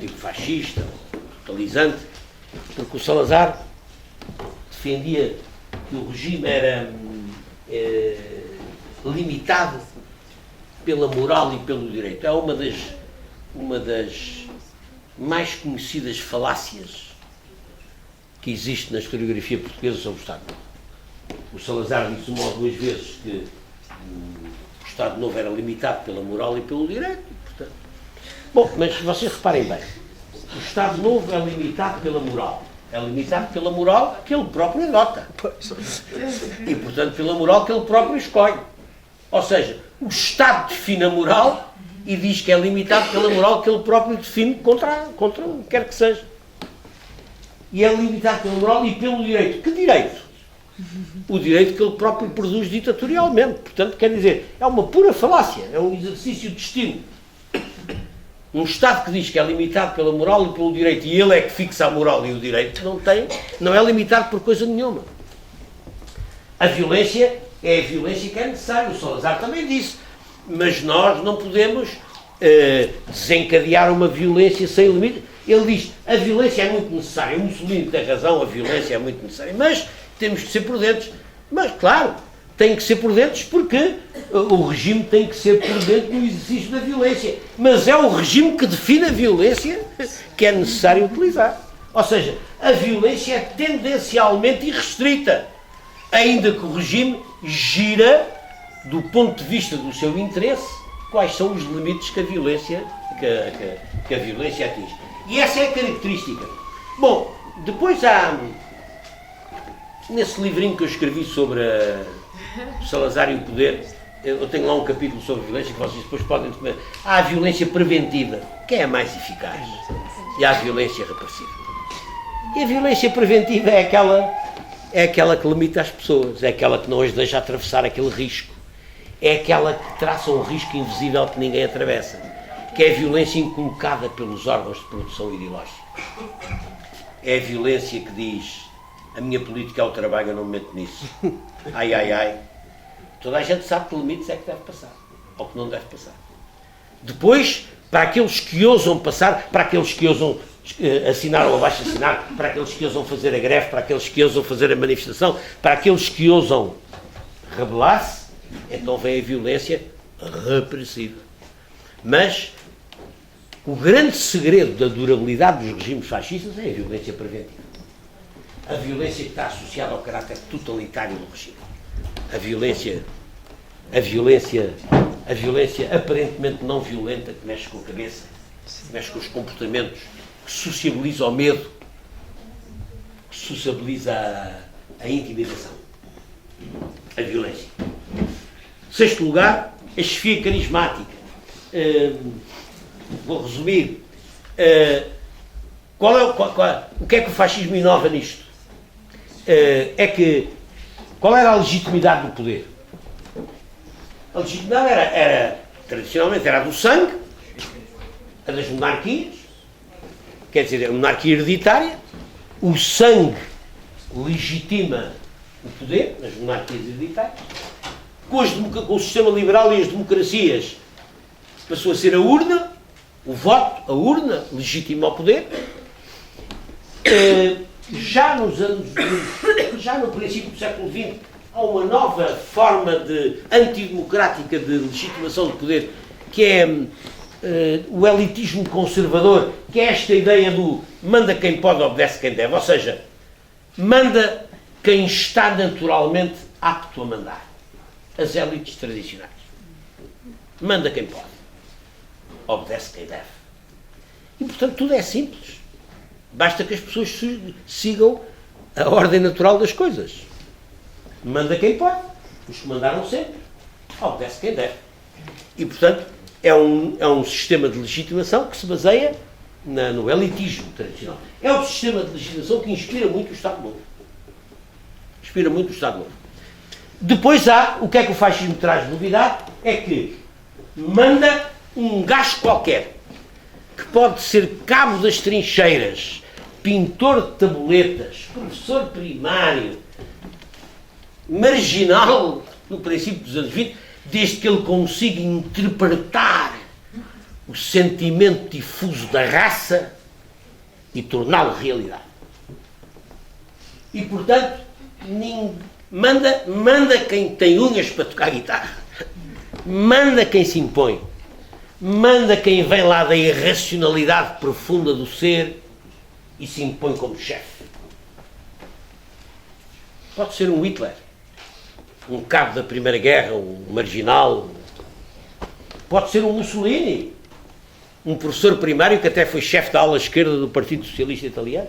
tipo fascista, totalizante, porque o Salazar defendia que o regime era limitado pela moral e pelo direito. É uma das mais conhecidas falácias que existe na historiografia portuguesa sobre o Estado Novo. O Salazar disse uma ou duas vezes que o Estado Novo era limitado pela moral e pelo direito. Portanto... Bom, mas vocês reparem bem, o Estado Novo é limitado pela moral. É limitado pela moral que ele próprio adota. E, portanto, pela moral que ele próprio escolhe. Ou seja, o Estado define a moral e diz que é limitado pela moral que ele próprio define contra o que quer que seja. E é limitado pela moral e pelo direito. Que direito? O direito que ele próprio produz ditatorialmente. Portanto, quer dizer, é uma pura falácia, é um exercício de estilo. Um Estado que diz que é limitado pela moral e pelo direito, e ele é que fixa a moral e o direito, não é limitado por coisa nenhuma. A violência é a violência que é necessária. O Salazar também disse. Mas nós não podemos desencadear uma violência sem limite. Ele diz, a violência é muito necessária. O Mussolini tem razão, a violência é muito necessária. Mas temos que ser prudentes. Mas, claro, tem que ser prudentes porque o regime tem que ser prudente no exercício da violência. Mas é o regime que define a violência que é necessário utilizar. Ou seja, a violência é tendencialmente irrestrita, ainda que o regime gira, do ponto de vista do seu interesse, quais são os limites que a violência atinge. E essa é a característica. Bom, depois há, nesse livrinho que eu escrevi sobre Salazar e o poder, eu tenho lá um capítulo sobre violência que vocês depois podem comer. Há a violência preventiva, que é a mais eficaz, e há a violência repressiva. E a violência preventiva é aquela que limita as pessoas, é aquela que não as deixa atravessar aquele risco, é aquela que traça um risco invisível que ninguém atravessa, que é a violência inculcada pelos órgãos de produção ideológica. É a violência que diz, a minha política é o trabalho, eu não me meto nisso. Ai, ai, ai. Toda a gente sabe que limites é que deve passar, ou que não deve passar. Depois, para aqueles que ousam passar, para aqueles que ousam assinar ou abaixo assinar, para aqueles que ousam fazer a greve, para aqueles que ousam fazer a manifestação, para aqueles que ousam rebelar-se, então vem a violência repressiva. Mas o grande segredo da durabilidade dos regimes fascistas é a violência preventiva. A violência que está associada ao caráter totalitário do regime. A violência aparentemente não violenta, que mexe com a cabeça, que mexe com os comportamentos, que sociabiliza o medo, que sociabiliza a intimidação, a violência. Sexto lugar, a chefia carismática. Vou resumir. O que é que o fascismo inova nisto? Qual era a legitimidade do poder? A legitimidade tradicionalmente era a do sangue, a das monarquias, quer dizer, a monarquia hereditária, o sangue legitima o poder nas monarquias hereditárias, com o sistema liberal e as democracias passou a ser a urna, o voto, a urna legitima o poder. Já no princípio do século XX, há uma nova forma antidemocrática de legitimação do poder, que é o elitismo conservador, que é esta ideia do manda quem pode, obedece quem deve, ou seja, manda quem está naturalmente apto a mandar. As elites tradicionais. Manda quem pode, obedece quem deve. E, portanto, tudo é simples. Basta que as pessoas sigam a ordem natural das coisas. Manda quem pode, os que mandaram sempre, obedece quem deve. E, portanto, é um sistema de legitimação que se baseia no elitismo tradicional. É um sistema de legitimação que inspira muito o Estado Novo. Inspira muito o Estado Novo. Depois o que é que o fascismo traz de novidade? É que manda um gajo qualquer, que pode ser cabo das trincheiras, pintor de tabuletas, professor primário, marginal no princípio dos anos 20, desde que ele consiga interpretar o sentimento difuso da raça e torná-lo realidade. E, portanto, manda quem tem unhas para tocar guitarra, manda quem se impõe, manda quem vem lá da irracionalidade profunda do ser e se impõe como chefe. Pode ser um Hitler, um cabo da Primeira Guerra, um marginal. Pode ser um Mussolini, um professor primário que até foi chefe da ala esquerda do Partido Socialista Italiano.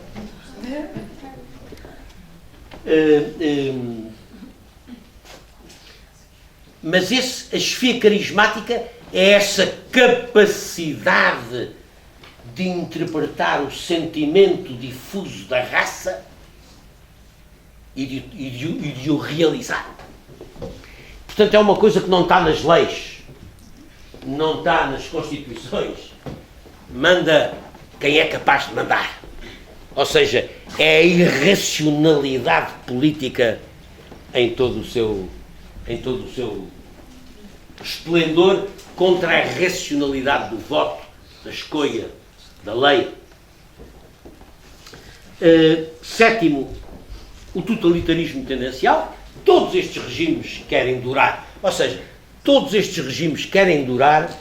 Mas a chefia carismática é essa capacidade de interpretar o sentimento difuso da raça e de o realizar. Portanto, é uma coisa que não está nas leis, não está nas constituições. Manda quem é capaz de mandar. Ou seja, é a irracionalidade política em todo o seu esplendor contra a racionalidade do voto, da escolha, da lei. Sétimo, o totalitarismo tendencial. Todos estes regimes querem durar, ou seja, todos estes regimes querem durar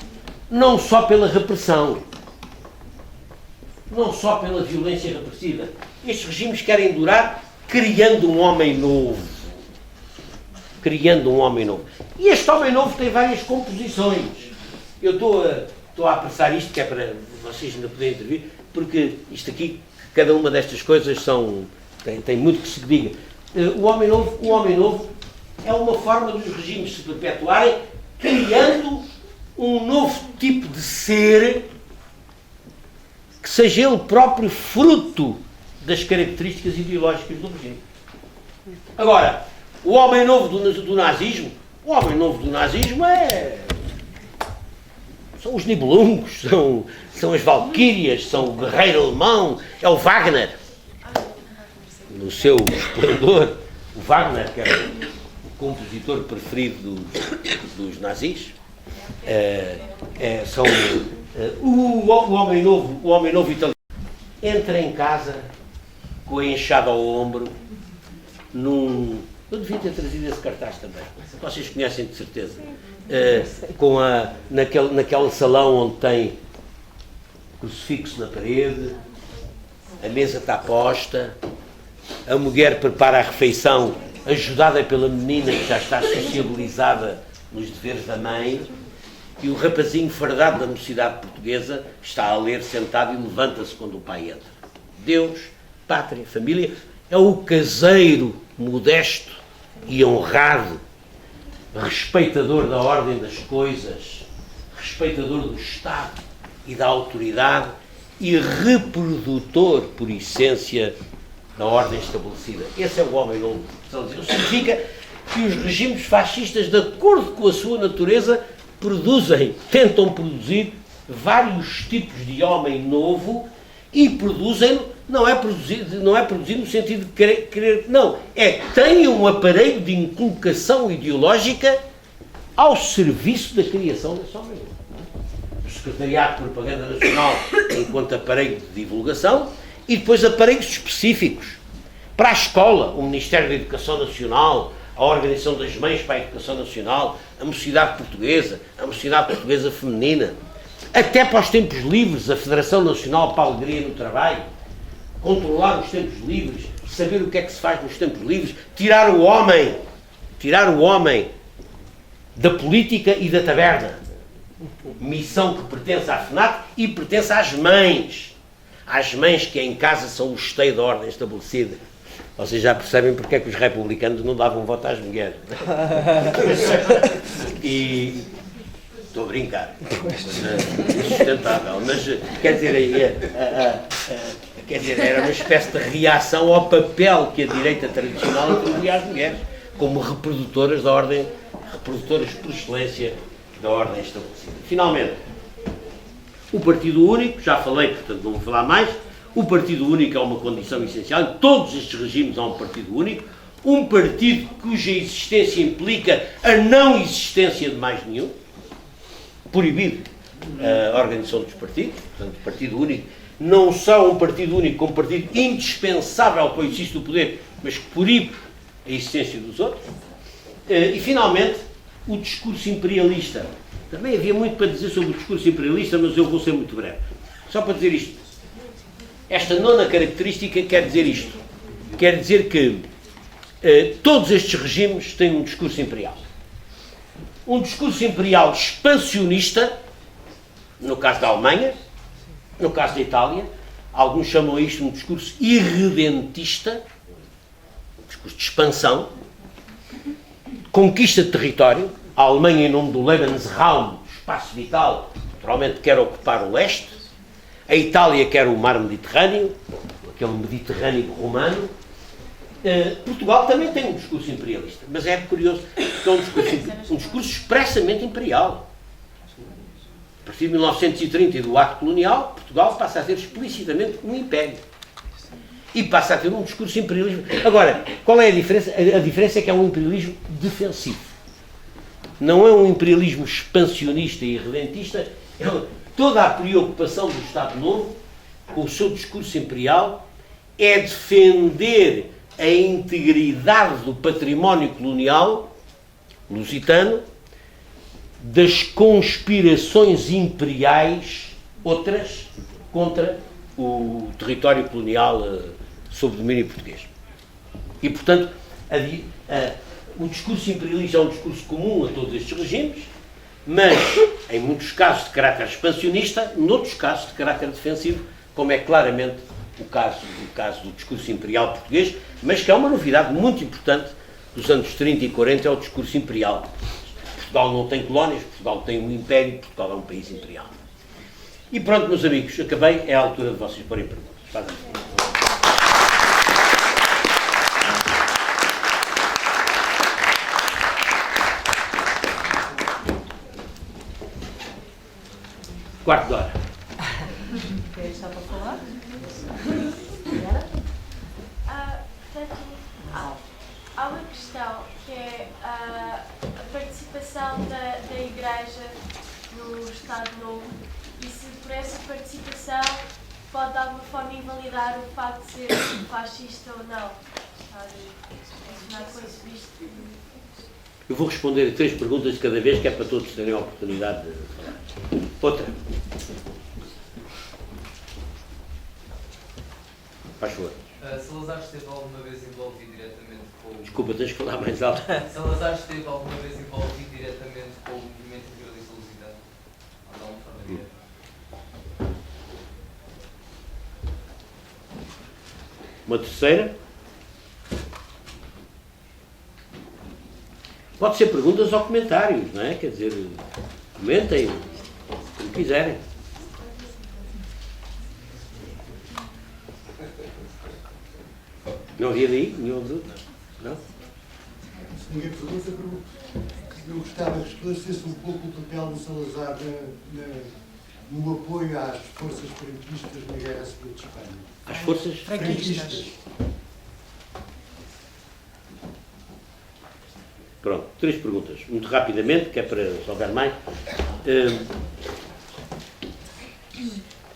não só pela repressão, não só pela violência repressiva. Estes regimes querem durar criando um homem novo. Criando um homem novo. E este homem novo tem várias composições. Eu estou a apressar isto, que é para vocês ainda poderem intervir, porque isto aqui, cada uma destas coisas tem muito que se diga. O homem novo é uma forma dos regimes se perpetuarem, criando um novo tipo de ser que seja ele próprio fruto das características ideológicas do regime. Agora, o homem novo do nazismo, são os Nibelungos, são as Valquírias, são o guerreiro alemão, é o Wagner. No seu esplendor, o Wagner, que era o compositor preferido dos nazis, o homem novo italiano entra em casa com a enxada ao ombro, eu devia ter trazido esse cartaz também, vocês conhecem de certeza, naquele salão onde tem crucifixo na parede, a mesa está posta, a mulher prepara a refeição ajudada pela menina que já está sociabilizada nos deveres da mãe, e o rapazinho fardado da mocidade portuguesa está a ler sentado e levanta-se quando o pai entra. Deus, pátria, família, é o caseiro modesto e honrado, respeitador da ordem das coisas, respeitador do Estado e da autoridade e reprodutor, por essência, da ordem estabelecida. Esse é o homem novo. Significa que os regimes fascistas, de acordo com a sua natureza, tentam produzir vários tipos de homem novo e produzem, não é produzir no sentido de querer, não, têm um aparelho de inculcação ideológica ao serviço da criação desse homem novo. O Secretariado de Propaganda Nacional enquanto aparelho de divulgação e depois aparelhos específicos para a escola, o Ministério da Educação Nacional, a Organização das Mães para a Educação Nacional, a Mocidade Portuguesa Feminina, até para os tempos livres, a Federação Nacional para a Alegria no Trabalho, controlar os tempos livres, saber o que é que se faz nos tempos livres, tirar o homem da política e da taberna. Missão que pertence à FNAC e pertence às mães que em casa são o esteio da ordem estabelecida. Vocês já percebem porque é que os republicanos não davam voto às mulheres. E estou a brincar. Insustentável. Mas, quer dizer, era uma espécie de reação ao papel que a direita tradicional atribuía às mulheres, como reprodutoras da ordem, reprodutoras por excelência da ordem estabelecida. Finalmente, o Partido Único, já falei, portanto não vou falar mais, o Partido Único é uma condição essencial, em todos estes regimes há um Partido Único, um partido cuja existência implica a não existência de mais nenhum, proibir a organização dos partidos, portanto o Partido Único, não só um Partido Único como um partido indispensável para o exercício do poder, mas que proíbe a existência dos outros. E finalmente, o discurso imperialista. Também havia muito para dizer sobre o discurso imperialista, mas eu vou ser muito breve. Só para dizer isto. Esta nona característica quer dizer isto. Quer dizer que todos estes regimes têm um discurso imperial. Um discurso imperial expansionista, no caso da Alemanha, no caso da Itália, alguns chamam isto um discurso irredentista, um discurso de expansão, conquista de território. A Alemanha, em nome do Lebensraum, espaço vital, naturalmente quer ocupar o leste. A Itália quer o mar Mediterrâneo, aquele Mediterrâneo romano. Portugal também tem um discurso imperialista, mas é curioso que é um discurso expressamente imperial. A partir de 1930 e do ato colonial, Portugal passa a ter explicitamente um império. E passa a ter um discurso imperialismo. Agora, qual é a diferença? A diferença é que é um imperialismo defensivo. Não é um imperialismo expansionista e irredentista. Toda a preocupação do Estado Novo, com o seu discurso imperial, é defender a integridade do património colonial lusitano, das conspirações imperiais, outras, contra o território colonial sob domínio português. E, portanto, o discurso imperialista é um discurso comum a todos estes regimes, mas, em muitos casos de caráter expansionista, noutros casos de caráter defensivo, como é claramente o caso do discurso imperial português, mas que é uma novidade muito importante dos anos 30 e 40, é o discurso imperial. Portugal não tem colónias, Portugal tem um império, Portugal é um país imperial. E pronto, meus amigos, acabei, é a altura de vocês porem perguntas. Fazem. Quarto de hora. Está para falar? Portanto, há uma questão que é a participação da Igreja no Estado Novo e se por essa participação pode de alguma forma invalidar o facto de ser fascista ou não. Está relacionado com isso visto? Eu vou responder a 3 perguntas de cada vez, que é para todos terem a oportunidade de falar. Outra. Faz favor. Salazar esteve alguma vez envolvido diretamente com o... Desculpa, tens que falar mais alto. Salazar esteve alguma vez envolvido diretamente com o movimento imperialista lusitano? Ou de alguma forma direta? Uma terceira. Pode ser perguntas ou comentários, não é? Quer dizer, comentem, como quiserem. Não havia daí nenhuma dúvida? Não? Se ninguém pergunta, pergunto. Eu gostava que esclarecesse um pouco o papel do Salazar no apoio às forças franquistas na Guerra Civil de Espanha. Às forças Franquistas. Pronto, 3 perguntas. Muito rapidamente, que é para resolver mais.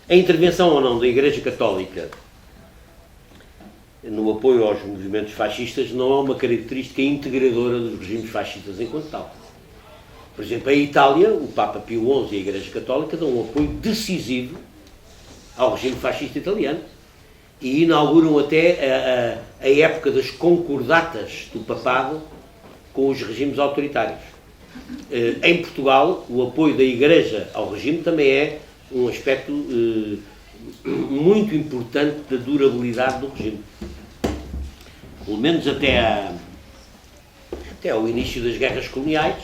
A intervenção ou não da Igreja Católica no apoio aos movimentos fascistas não é uma característica integradora dos regimes fascistas enquanto tal. Por exemplo, em Itália, o Papa Pio XI e a Igreja Católica dão um apoio decisivo ao regime fascista italiano e inauguram até a época das concordatas do papado com os regimes autoritários. Em Portugal, o apoio da Igreja ao regime também é um aspecto muito importante da durabilidade do regime. Pelo menos até ao início das guerras coloniais,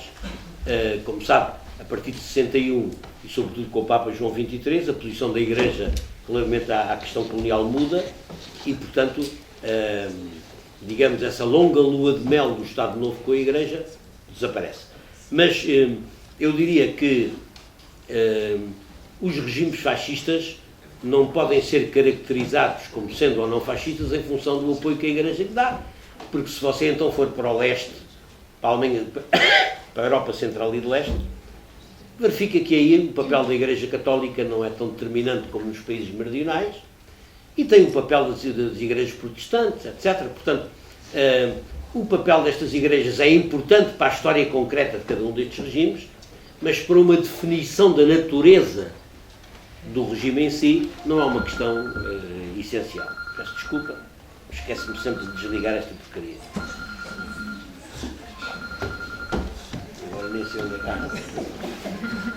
como sabe, a partir de 61 e sobretudo com o Papa João XXIII, a posição da Igreja relativamente à questão colonial muda e, portanto, digamos, essa longa lua de mel do Estado Novo com a Igreja desaparece. Mas eu diria que os regimes fascistas não podem ser caracterizados como sendo ou não fascistas em função do apoio que a Igreja lhe dá, porque se você então for para o leste, para a Alemanha, para a Europa Central e de Leste, verifica que aí o papel da Igreja Católica não é tão determinante como nos países meridionais e tem o papel das igrejas protestantes, etc. Portanto, o papel destas igrejas é importante para a história concreta de cada um destes regimes, mas para uma definição da natureza do regime em si não é uma questão essencial. Peço desculpa, esquece-me sempre de desligar esta porcaria. Agora nem sei onde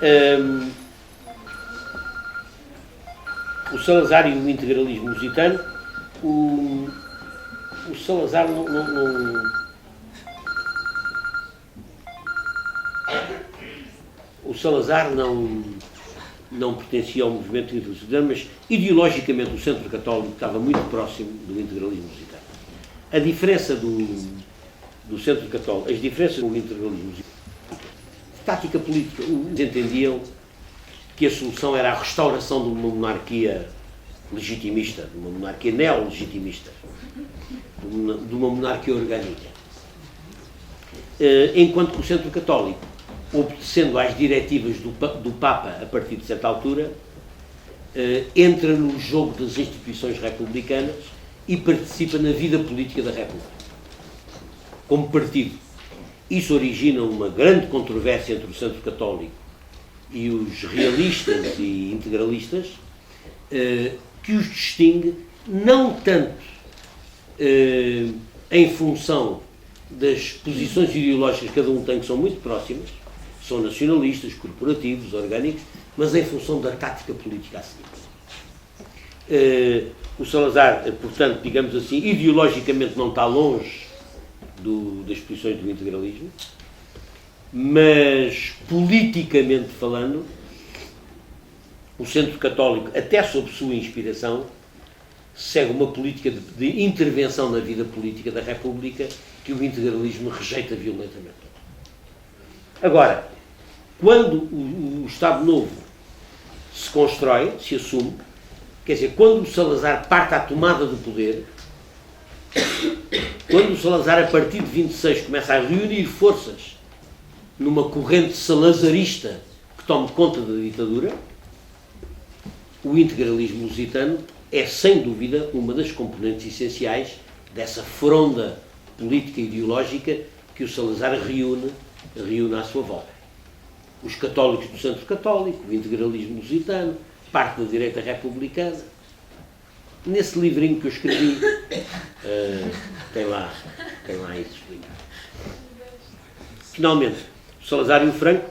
é o Salazar e o integralismo lusitano. O Salazar o Salazar não pertencia ao movimento lusitano, mas ideologicamente o centro católico estava muito próximo do integralismo lusitano. A diferença do centro católico, as diferenças do integralismo lusitano, tática política, eles entendiam que a solução era a restauração de uma monarquia legitimista, de uma monarquia neo-legitimista, de uma monarquia orgânica. Enquanto que o centro católico, obedecendo às diretivas do Papa a partir de certa altura, entra no jogo das instituições republicanas e participa na vida política da República, como partido. Isso origina uma grande controvérsia entre o centro católico e os realistas e integralistas, que os distingue não tanto em função das posições ideológicas que cada um tem, que são muito próximas, são nacionalistas, corporativos, orgânicos, mas em função da tática política a seguir. O Salazar, portanto, digamos assim, ideologicamente não está longe das posições do integralismo, mas politicamente falando, o centro católico, até sob sua inspiração, segue uma política de intervenção na vida política da República que o integralismo rejeita violentamente. Agora, quando o Estado Novo se constrói, se assume, quer dizer, quando o Salazar parte à tomada do poder, quando o Salazar, a partir de 26, começa a reunir forças numa corrente salazarista que tome conta da ditadura, o integralismo lusitano é, sem dúvida, uma das componentes essenciais dessa fronda política e ideológica que o Salazar reúne à sua volta. Os católicos do centro católico, o integralismo lusitano, parte da direita republicana. Nesse livrinho que eu escrevi, tem lá isso explicado. Finalmente, o Salazar e o Franco